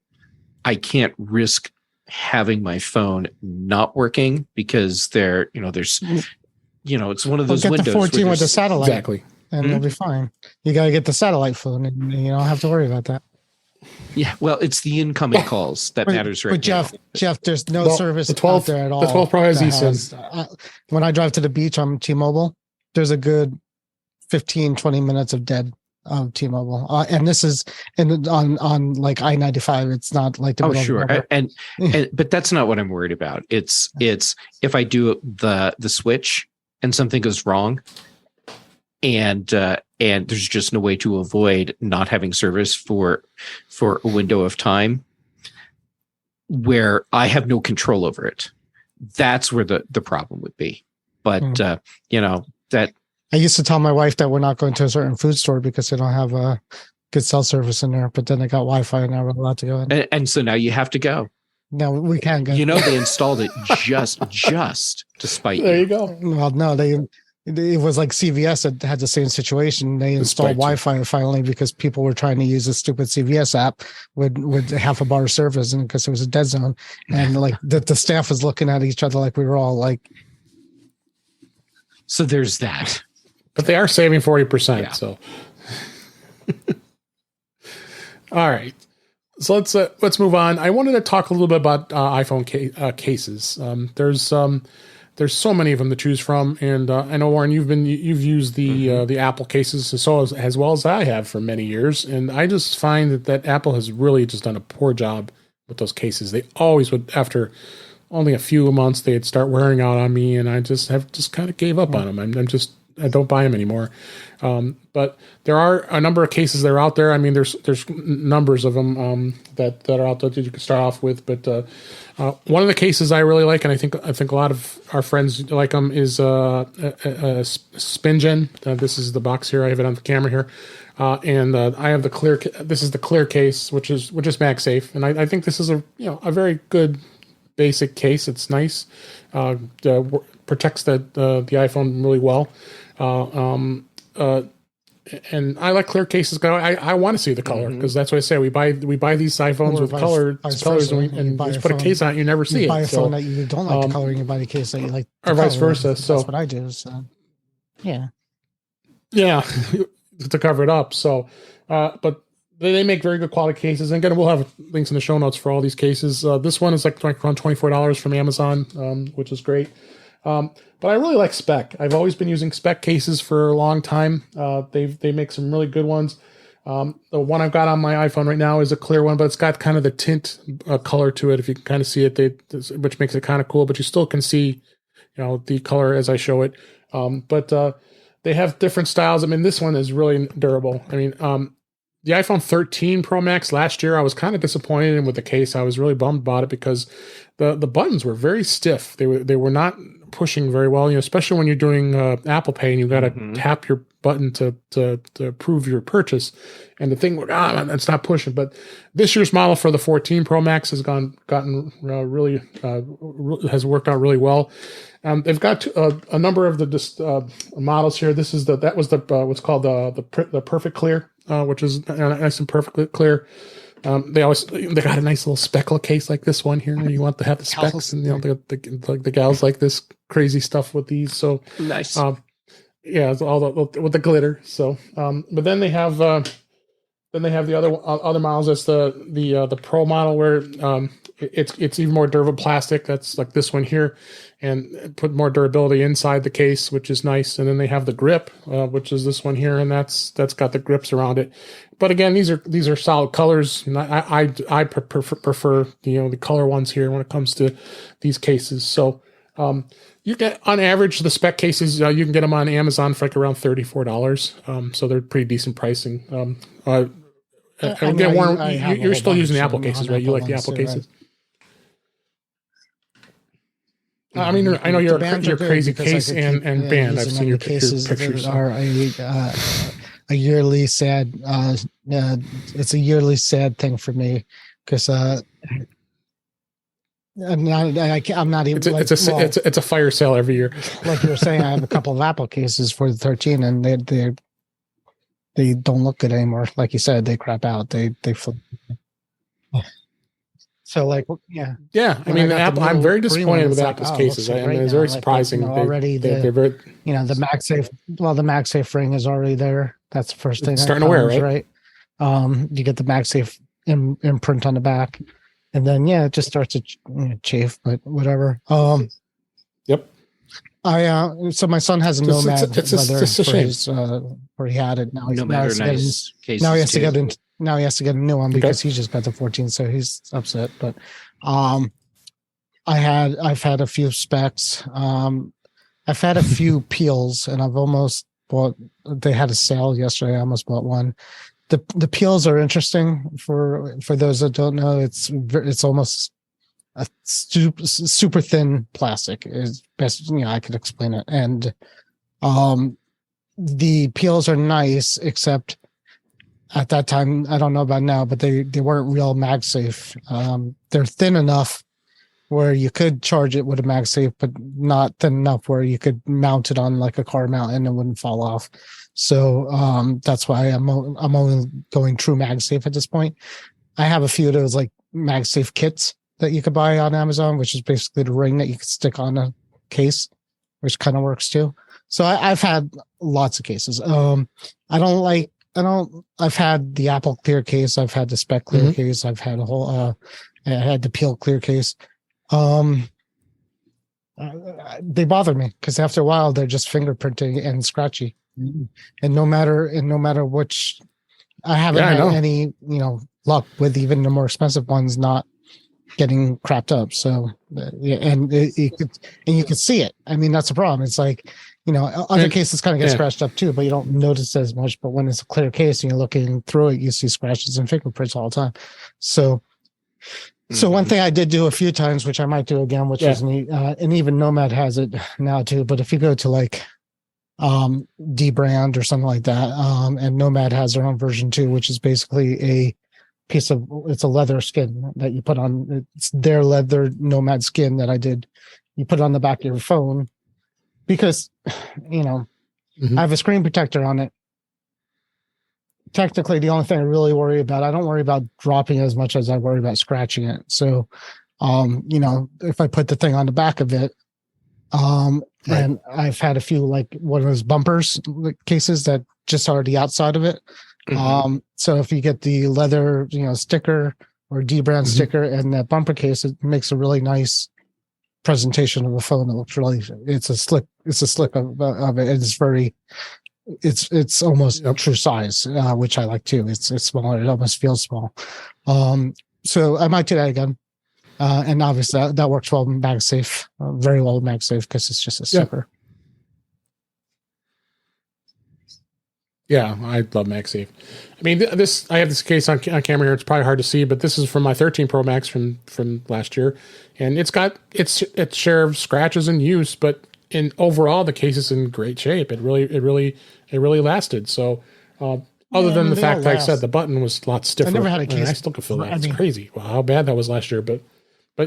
can't risk having my phone not working, because there's it's one of those windows. Get the 14 with the satellite, exactly, and it'll be fine. You got to get the satellite phone, and you don't have to worry about that. Yeah, well, it's the incoming calls that matters right now. Jeff, there's no service out there at all. The 12 Pro has eSIM. When I drive to the beach on T-Mobile, there's a good 15, 20 minutes of dead T-Mobile. And this is on like I-95. It's not like the sure. But that's not what I'm worried about. It's if I do the switch and something goes wrong, and there's just no way to avoid not having service for a window of time where I have no control over it. That's where the problem would be. But that I used to tell my wife that we're not going to a certain food store because they don't have a good cell service in there. But then they got Wi-Fi and now we're allowed to go in. And so now you have to go. No, we can't go. They installed it just to spite you. There you go. Well, no, it was like CVS that had the same situation. They installed Wi-Fi finally because people were trying to use a stupid CVS app with half a bar of service, and because it was a dead zone, and like the staff was looking at each other like we were all like. So there's that. But they are saving 40%. Yeah. So. All right. So let's move on. I wanted to talk a little bit about iPhone cases. There's so many of them to choose from, and I know, Warren, you've used the Apple cases as well as I have for many years, and I just find that Apple has really just done a poor job with those cases. They always would, after only a few months, they'd start wearing out on me, and I just kind of gave up on them. I don't buy them anymore. But there are a number of cases that are out there. I mean, there's numbers of them that are out there that you can start off with. But one of the cases I really like, and I think a lot of our friends like them, is a SpinGen. This is the box here. I have it on the camera here, and I have the clear. This is the clear case, which is MagSafe, and I think this is a very good basic case. It's nice. Protects the iPhone really well. And I like clear cases. I want to see the color, because that's what I say. We buy these iPhones with colors, and just put a case on it. You never see it. You buy a phone that you don't like the color, and you buy the case that you like, or vice versa. So that's what I do. So yeah, to cover it up. So, but they make very good quality cases. And again, we'll have links in the show notes for all these cases. This one is like around $24 from Amazon, which is great. But I really like Speck. I've always been using Speck cases for a long time. They make some really good ones. The one I've got on my iPhone right now is a clear one, but it's got kind of the tint color to it. If you can kind of see it, which makes it kind of cool, but you still can see, the color as I show it. But they have different styles. I mean, this one is really durable. I mean, the iPhone 13 Pro Max last year, I was kind of disappointed with the case. I was really bummed about it because the buttons were very stiff. They were not pushing very well, especially when you're doing Apple Pay and you've got to tap your button to approve your purchase, and the thing it's not pushing. But this year's model for the 14 Pro Max has gotten really has worked out really well. They've got a number of the models here. This is what's called the Perfect Clear, which is nice and perfectly clear. They got a nice little speckle case like this one here. You want to have the specs, and the gals like this crazy stuff with these. So nice. Yeah, it's all with the glitter. So, but then they have the other models. That's the Pro model where it's even more durable plastic. That's like this one here, and put more durability inside the case, which is nice. And then they have the grip, which is this one here, and that's got the grips around it. But again, these are solid colors. And I prefer the color ones here when it comes to these cases. So you get on average the Speck cases. You can get them on Amazon for like around $34. So they're pretty decent pricing. You're still using the Apple cases, right? You like the Apple cases. I mean, I know you're crazy case and band. I've seen your cases. Pictures are a yearly sad. It's a yearly sad thing for me because I'm not even. It's a fire sale every year. Like you were saying, I have a couple of Apple cases for the 13, and they don't look good anymore. Like you said, they crap out. They flip. So like, yeah. I mean, I'm very disappointed with Apple's cases. I mean, it's very surprising. Already they're very, the MagSafe. Well, the MagSafe ring is already there. That's the first thing. Starting to wear, right? You get the MagSafe imprint on the back, and then it just starts to chafe, but whatever. Yep. So my son has a Nomad leather for his, where he had it. Now he has to get a new one because he just got the 14, so he's upset. But I've had a few Specks. I've had a few peels, and I've almost bought. They had a sale yesterday. I almost bought one. The peels are interesting for those that don't know. It's almost a super thin plastic is best I could explain it. And the peels are nice, except at that time, I don't know about now, but they weren't real MagSafe. They're thin enough where you could charge it with a MagSafe, but not thin enough where you could mount it on like a car mount and it wouldn't fall off. So that's why I'm only going true MagSafe at this point. I have a few of those like MagSafe kits that you could buy on Amazon, which is basically the ring that you could stick on a case, which kind of works too. So I've had lots of cases. I've had the Apple clear case. I've had the Speck clear case. I've had I had the Peel clear case. They bother me because after a while they're just fingerprinting and scratchy. And no matter which, I haven't had any, luck with even the more expensive ones not getting crapped up. So, and you can see it. I mean, that's the problem. It's like, other cases kind of get scratched up too, but you don't notice as much. But when it's a clear case and you're looking through it, you see scratches and fingerprints all the time. So one thing I did do a few times, which I might do again, which is neat, and even Nomad has it now too. But if you go to like D brand or something like that, and Nomad has their own version too, which is basically it's a leather skin that you put on. It's their leather Nomad skin that I did. You put it on the back of your phone because, I have a screen protector on it. Technically, the only thing I really worry about, I don't worry about dropping as much as I worry about scratching it. So, if I put the thing on the back of it, and I've had a few like one of those bumpers cases that just are the outside of it. So if you get the leather, sticker or D brand sticker and that bumper case, it makes a really nice presentation of a phone. It looks it's a slick of it. It's almost true size, which I like too. It's smaller. It almost feels small. So I might do that again. And obviously that works well with MagSafe, very well with MagSafe because it's just a sticker. Yeah, I love MagSafe. I mean, I have this case on camera here. It's probably hard to see, but this is from my 13 Pro Max from last year, and it's got its share of scratches in use, but in overall the case is in great shape. It really lasted. So, other than the fact that I said the button was a lot stiffer, I never had a case. I still can feel that. It's crazy. Wow, how bad that was last year, but I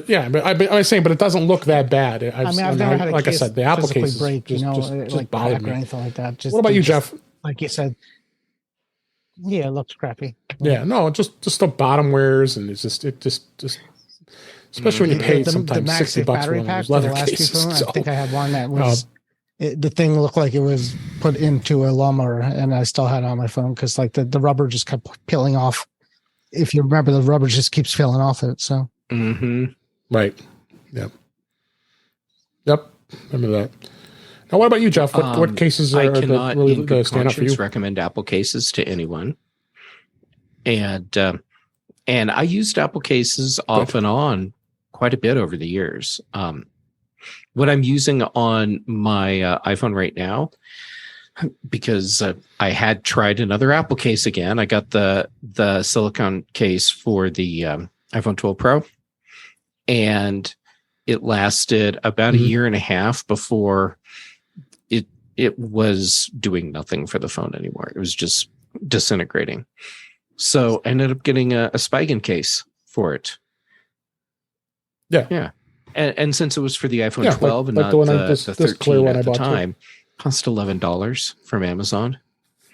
was saying, but it doesn't look that bad. I've never had a like case I said, the Apple case break, just like bothered or me. anything like that. What about you, Jeff? Like you said, Yeah, it looks crappy. Yeah, no, just the bottom wears, and it's just especially when you pay sometimes $60 for one of those leather cases. I think I had one that was the thing looked like it was put into a lawnmower, and I still had it on my phone because like the rubber just kept peeling off. If you remember, the rubber just keeps peeling off it. So right, yep. Remember that. Now, what about you, Jeff? What cases are really in good stand out for you? Recommend Apple cases to anyone. And I used Apple cases off and on quite a bit over the years. What I'm using on my iPhone right now, because I had tried another Apple case again. I got the silicone case for the iPhone 12 Pro, and it lasted about a year and a half before it was doing nothing for the phone anymore. It was just disintegrating. So I ended up getting a Spigen case for it. Yeah. And since it was for the iPhone 12 and not the 13 at the time, cost $11 from Amazon.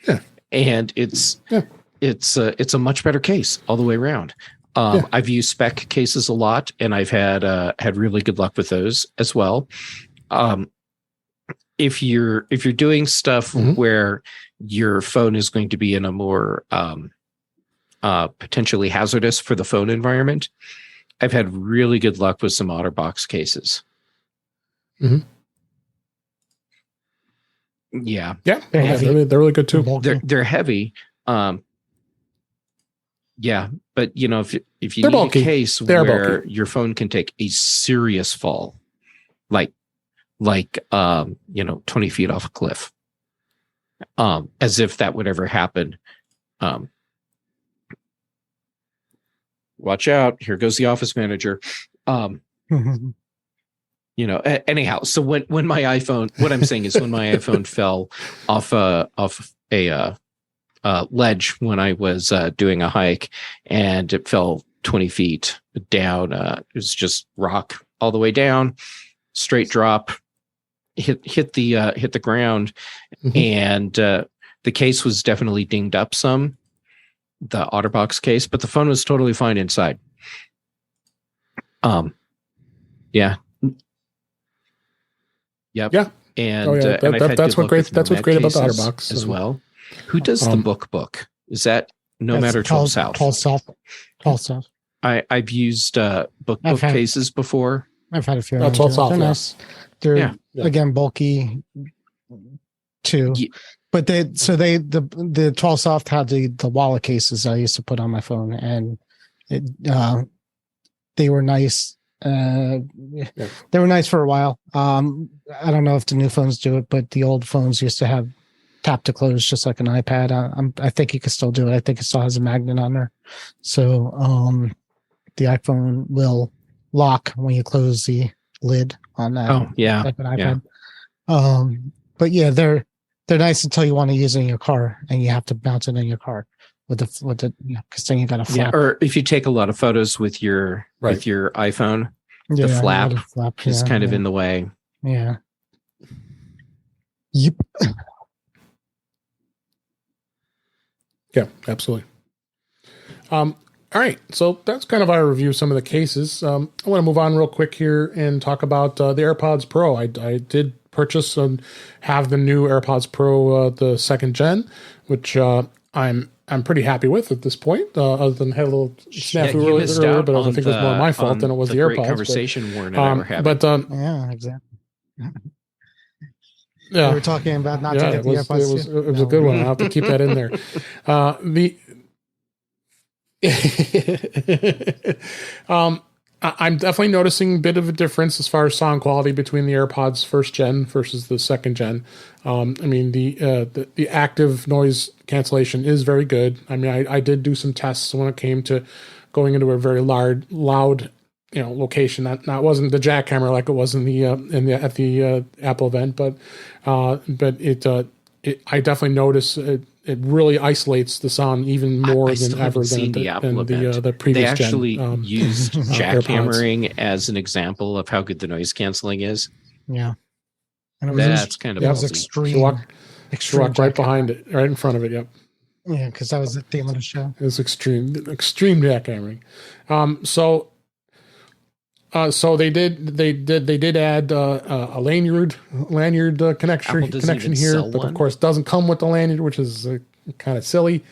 Yeah. And it's a much better case all the way around. I've used Speck cases a lot, and I've had really good luck with those as well. If you're doing stuff where your phone is going to be in a more potentially hazardous for the phone environment, I've had really good luck with some OtterBox cases. Yeah, they're really good too. They're heavy. Yeah, but if you need bulky. A case where bulky. Your phone can take a serious fall, like 20 feet off a cliff, as if that would ever happen. Watch out! Here goes the office manager. Anyhow, so when my iPhone, what I'm saying is when my iPhone fell off a ledge when I was doing a hike, and it fell 20 feet down. It was just rock all the way down, straight drop, hit the ground, and the case was definitely dinged up some, the OtterBox case, but the phone was totally fine inside. Yeah. Yep. Yeah. And that's what's great about the OtterBox as well. Who does the book? Is that Nomad or 12 South? 12 South. I've used book cases before. I've had a few. 12 South. They're nice. They're again bulky too. Yeah. But the 12 South had the wallet cases I used to put on my phone, and they were nice. They were nice for a while. I don't know if the new phones do it, but the old phones used to have tap to close just like an iPad. I think you can still do it. I think it still has a magnet on there. So the iPhone will lock when you close the lid on that. Oh, yeah. Like an iPad. Yeah. But yeah, they're nice until you want to use it in your car, and you have to bounce it in your car with the because then you got a flap. Yeah, or if you take a lot of photos with your iPhone, the flap is kind of in the way. Yeah. Yep. Yeah, absolutely. All right, so that's kind of our review of some of the cases. I want to move on real quick here and talk about the AirPods Pro. I did purchase and have the new AirPods Pro, the second gen, which I'm pretty happy with at this point. Other than had a little snafu earlier, but I think it was more my fault than it was the AirPods. Conversation Warren and I were having. Yeah, exactly. Yeah, we were talking about not to get the AirPods. It was a good one. I'll have to keep that in there. I'm definitely noticing a bit of a difference as far as sound quality between the AirPods first gen versus the second gen. I mean, the active noise cancellation is very good. I mean, I did do some tests when it came to going into a very loud location. That wasn't the jackhammer like it was at the Apple event, but I definitely notice it really isolates the sound even more than ever than the previous gen. They actually used jackhammering as an example of how good the noise canceling is. Yeah, and that's kind of extreme. Walk right behind it, right in front of it. Yep. Yeah, because that was the theme of the show. It was extreme jackhammering. So they did add a lanyard connection here, but of course doesn't come with the lanyard, which is kind of silly.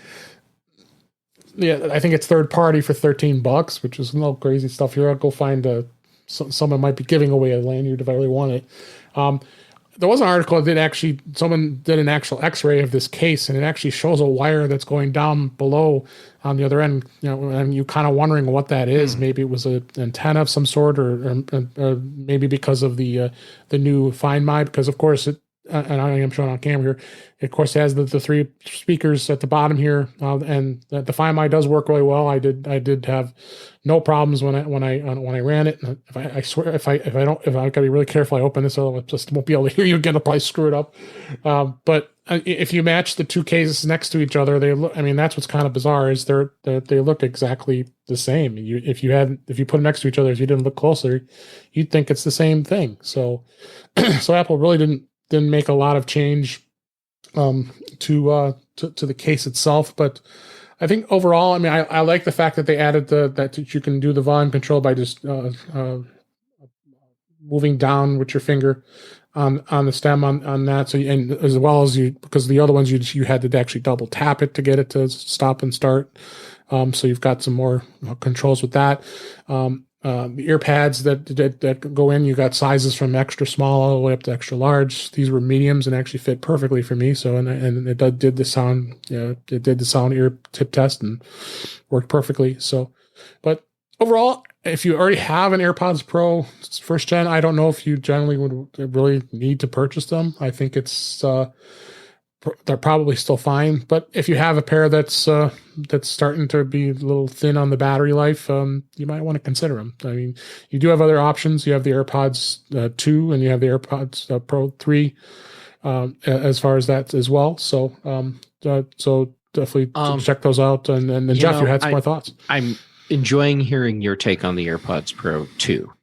Yeah, I think it's third party for $13, which is no crazy stuff here. I'll go find someone might be giving away a lanyard if I really want it. There was an article that someone did an actual X-ray of this case, and it actually shows a wire that's going down below on the other end. And you kind of wondering what that is. Maybe it was an antenna of some sort, or maybe because of the new Find My, because of course and I am showing on camera here. It, of course, has the three speakers at the bottom here, and the Find My does work really well. I did have no problems when I ran it. I swear, if I gotta be really careful, I open this, so I just won't be able to hear you again. I'll probably screw it up. But if you match the two cases next to each other, they look. I mean, that's what's kind of bizarre is they look exactly the same. If you put them next to each other, if you didn't look closer, you'd think it's the same thing. So Apple really didn't make a lot of change to the case itself, but I think overall, I mean, I like the fact that they added that you can do the volume control by just moving down with your finger on the stem on that. So and as well as because the other ones you had to actually double tap it to get it to stop and start. So you've got some more controls with that. The ear pads that go in, you got sizes from extra small all the way up to extra large. These were mediums and actually fit perfectly for me. So and it did the sound, it did the sound ear tip test and worked perfectly. So, but overall, if you already have an AirPods Pro first gen, I don't know if you generally would really need to purchase them. I think they're probably still fine, but if you have a pair that's starting to be a little thin on the battery life, you might want to consider them. I mean, you do have other options. You have the AirPods 2 and you have the AirPods Pro 3 as far as that as well. So definitely check those out. And then Jeff, you had some more thoughts. I'm enjoying hearing your take on the AirPods Pro 2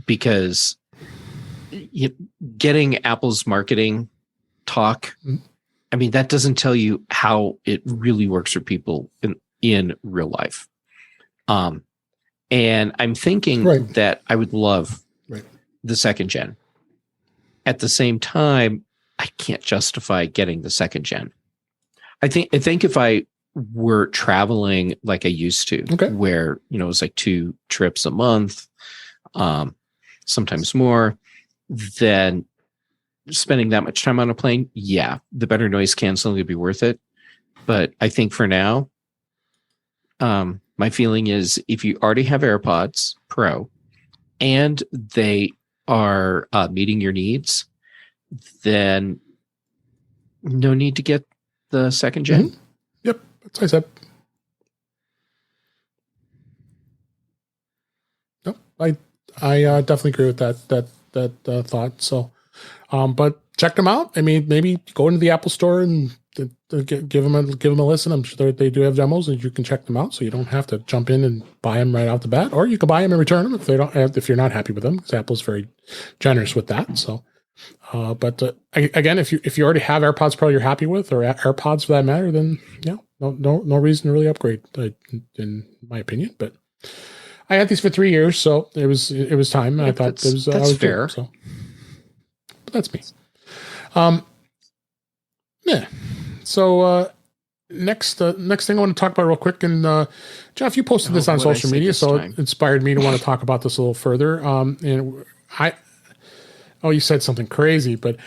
because getting Apple's marketing talk, I mean, that doesn't tell you how it really works for people in real life. And I'm thinking that I would love the second gen. At the same time, I can't justify getting the second gen. I think if I were traveling like I used to, where, it was like 2 trips a month, sometimes more, then spending that much time on a plane, the better noise canceling would be worth it. But I think for now, my feeling is if you already have AirPods Pro and they are meeting your needs, then no need to get the second gen. Mm-hmm. Yep, that's what I said. No, I definitely agree with that thought. So. But check them out. I mean, maybe go into the Apple Store and give them a listen. I'm sure they do have demos, and you can check them out. So you don't have to jump in and buy them right out the bat, or you can buy them and return them if you're not happy with them. Because Apple's very generous with that. So, but again, if you already have AirPods Pro you're happy with, or AirPods for that matter, then no reason to really upgrade, in my opinion. But I had these for 3 years, so it was time. And I thought that's fair. Good, so. That's me. So next thing I want to talk about real quick, and Jeff, you posted this on social media, so it inspired me to want to talk about this a little further. And you said something crazy, but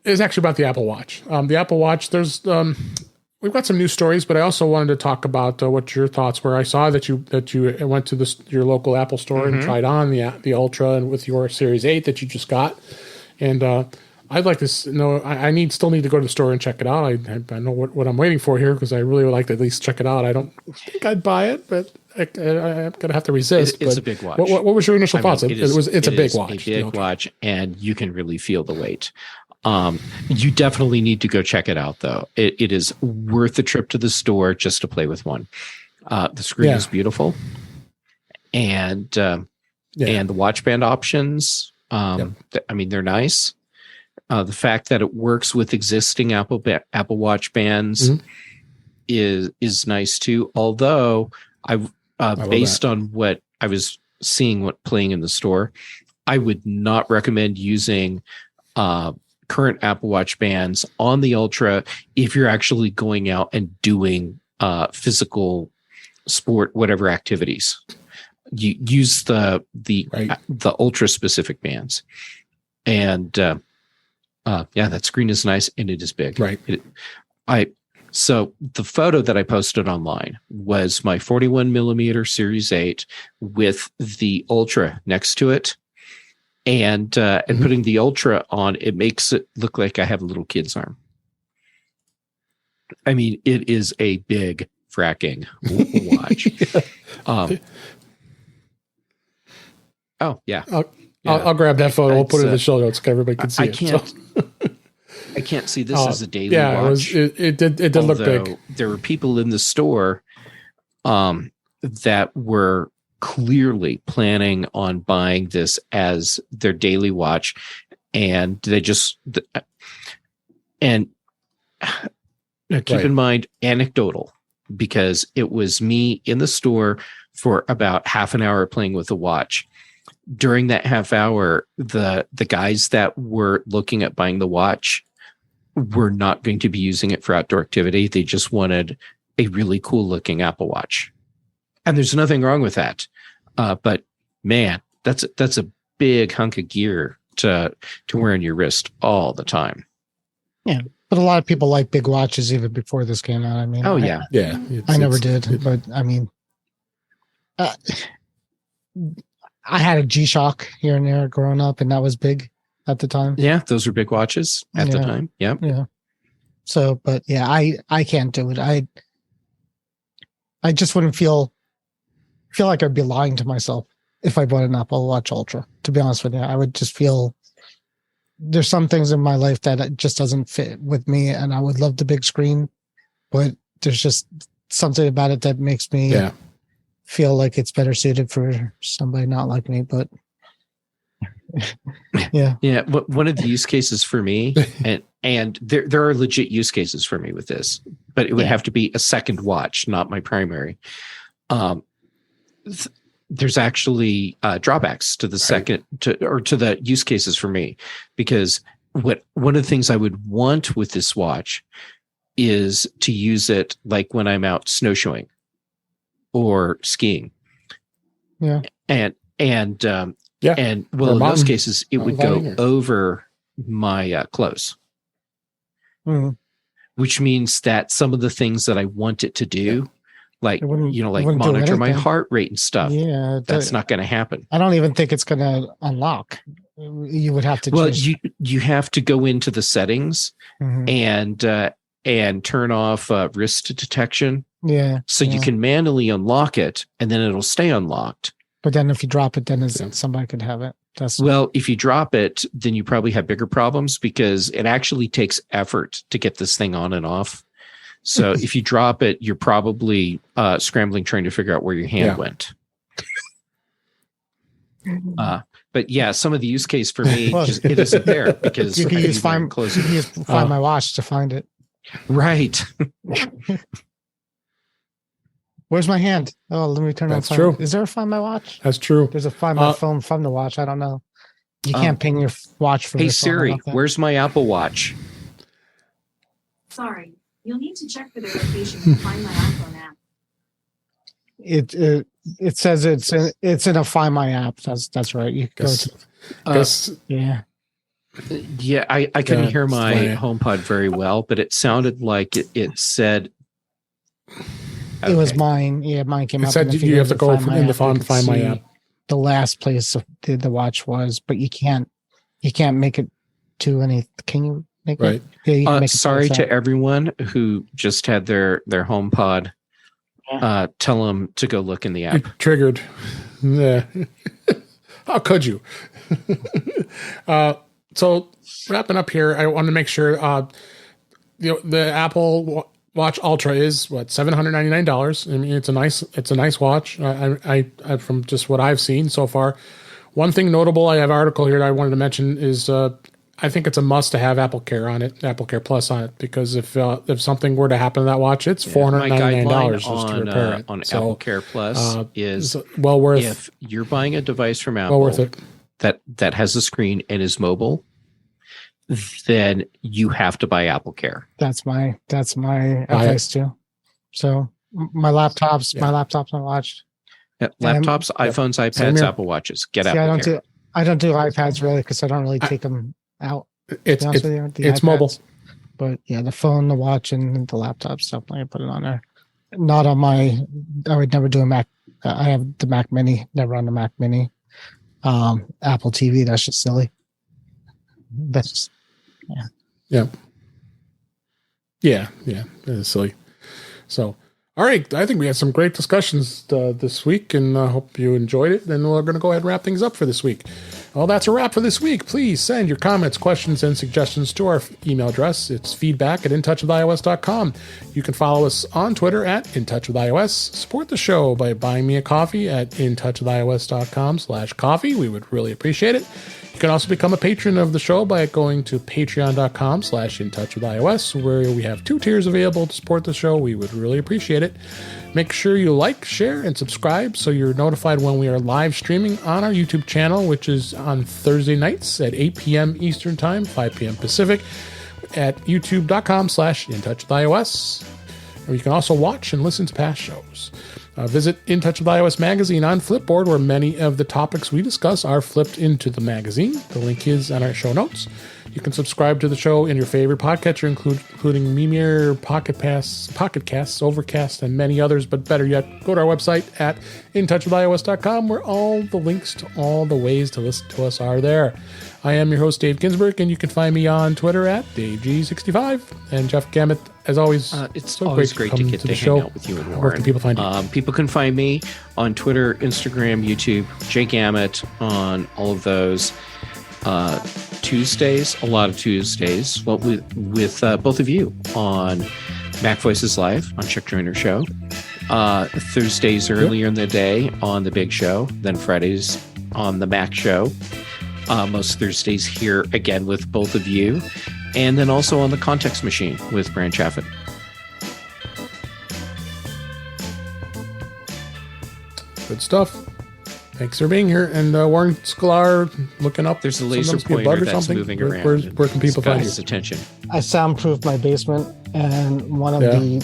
it's actually about the Apple Watch. The Apple Watch. We've got some news stories, but I also wanted to talk about what your thoughts were. I saw that you went to your local Apple store and tried on the Ultra and with your Series 8 that you just got. And I'd like to know. I still need to go to the store and check it out. I know what I'm waiting for here because I really would like to at least check it out. I don't think I'd buy it, but I'm gonna have to resist. It's a big watch. What was your initial thoughts? It's a big watch. A big watch, and you can really feel the weight. You definitely need to go check it out, though. It is worth the trip to the store just to play with one. The screen is beautiful, and the watch band options. I mean, they're nice. The fact that it works with existing Apple Watch bands is nice too. Although based on what I was seeing playing in the store, I would not recommend using current Apple Watch bands on the Ultra if you're actually going out and doing physical sport, whatever activities. You use the Ultra specific bands, and that screen is nice and it is big. Right. So the photo that I posted online was my 41 millimeter Series 8 with the Ultra next to it. And putting the Ultra on, it makes it look like I have a little kid's arm. I mean, it is a big fracking watch. Oh, yeah. I'll grab that photo. We'll put it in the show notes so everybody can see it. I can't see this as a daily watch. watch. It did look big. There were people in the store that were clearly planning on buying this as their daily watch, and they just keep in mind, anecdotal, because it was me in the store for about half an hour playing with the watch. During that half hour, the guys that were looking at buying the watch were not going to be using it for outdoor activity. They just wanted a really cool looking Apple Watch. And there's nothing wrong with that. But man, that's a big hunk of gear to wear on your wrist all the time. Yeah. But a lot of people like big watches even before this came out. I mean, I never did, but I mean, I had a G-Shock here and there growing up, and that was big at the time. Yeah, those were big watches at the time. Yeah. Yeah. So, but yeah, I can't do it. I just wouldn't feel like I'd be lying to myself if I bought an Apple Watch Ultra. To be honest with you, I would just feel there's some things in my life that it just doesn't fit with me, and I would love the big screen, but there's just something about it that makes me feel like it's better suited for somebody not like me. But yeah. One of the use cases for me, and there are legit use cases for me with this, but it would have to be a second watch, not my primary. There's actually drawbacks to the second to the use cases for me, because one of the things I would want with this watch is to use it like when I'm out snowshoeing or skiing. Yeah. And in those cases, it would go over my clothes, which means that some of the things that I want it to do, like monitor my heart rate and stuff, that's not going to happen. I don't even think it's going to unlock. You would have to. Well, you have to go into the settings and turn off wrist detection. Yeah. So you can manually unlock it, and then it'll stay unlocked. But then if you drop it, then somebody could have it. If you drop it, then you probably have bigger problems, because it actually takes effort to get this thing on and off. So if you drop it, you're probably scrambling, trying to figure out where your hand went. But yeah, some of the use case for me, it isn't there, because you can use Find My Watch to find it. Right. Where's my hand? Oh, let me turn on. That's true. Is there a Find My Watch? That's true. There's a Find My Phone from the watch. I don't know. You can't ping your watch from. Hey Siri, where's my Apple Watch? Sorry, you'll need to check for their location to find my iPhone app. It says it's in a Find My app. That's right. You go to. Yeah, I couldn't hear my HomePod very well, but it sounded like it said. It was mine. Yeah, mine came up. It said you have to go in the Find My app. The last place the watch was, but you can't make it to any. Can you make it? Yeah, you can make sorry to everyone who just had their HomePod. Tell them to go look in the app. You're triggered. Yeah. How could you? So wrapping up here, I want to make sure the Apple Watch Ultra is $799. I mean, it's a nice watch. I from just what I've seen so far. One thing notable, I have an article here that I wanted to mention is I think it's a must to have Apple Care on it, Apple Care Plus on it, because if something were to happen to that watch, it's $499 just to repair it. On Apple Care Plus is well worth. If you're buying a device from Apple, well worth it. that has a screen and is mobile, then you have to buy Apple Care. That's my advice too. So my laptops, I watched. Laptops, iPhones, iPads, Apple Watches. Get Apple Care. I don't do iPads really because I don't really take them out. It's iPads, mobile. But yeah, the phone, the watch, and the laptop stuff. I put it on there. Not on my. I would never do a Mac. I have the Mac Mini. Never on the Mac Mini. Apple TV. That's just silly. That's just yeah. It's silly. So. All right, I think we had some great discussions this week, and I hope you enjoyed it. And we're going to go ahead and wrap things up for this week. Well, that's a wrap for this week. Please send your comments, questions, and suggestions to our email address. It's feedback@intouchwithios.com. You can follow us on Twitter @intouchwithios. Support the show by buying me a coffee at intouchwithios.com/coffee. We would really appreciate it. You can also become a patron of the show by going to patreon.com/intouchwithios, where we have 2 tiers available to support the show. We would really appreciate it. Make sure you like, share, and subscribe so you're notified when we are live streaming on our YouTube channel, which is on Thursday nights at 8 p.m. Eastern Time, 5 p.m. Pacific, at youtube.com/intouchwithios. Or you can also watch and listen to past shows. Visit In Touch with iOS magazine on Flipboard, where many of the topics we discuss are flipped into the magazine. The link is on our show notes. You can subscribe to the show in your favorite podcatcher, including Mimir, Pocket Casts, Overcast, and many others. But better yet, go to our website at intouchwithios.com, where all the links to all the ways to listen to us are there. I am your host, Dave Ginsburg, and you can find me on Twitter at DaveG65. And Jeff Gamet, as always, it's so always great to get to hang out with you and Warren. Where can people find you? People can find me on Twitter, Instagram, YouTube, J Gamet on all of those. Tuesdays, a lot of Tuesdays, well, with both of you on Mac Voices Live on Chuck Joyner Show. Thursdays earlier in the day on The Big Show, then Fridays on The Mac Show. Most Thursdays here again with both of you, and then also on The Context Machine with Brian Chaffin. Good stuff. Thanks for being here. And Warren Sklar, looking up. There's a laser pointer that's moving around. Where can people find you? Attention. I soundproofed my basement, and one of the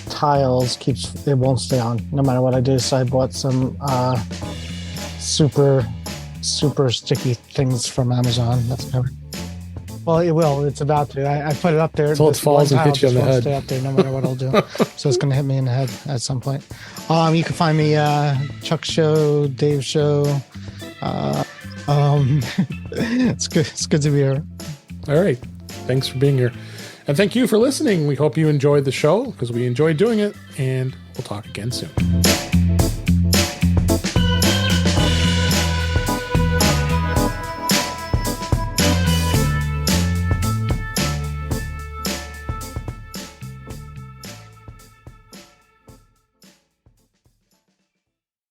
tiles it won't stay on no matter what I do. So I bought some super sticky things from Amazon. That's covered. Well, it will. It's about to. I put it up there. So it falls and hits you on the head. Stay up there no matter what I'll do. So it's going to hit me in the head at some point. You can find me Chuck Show, Dave Show. It's good. It's good to be here. All right. Thanks for being here. And thank you for listening. We hope you enjoyed the show because we enjoyed doing it. And we'll talk again soon.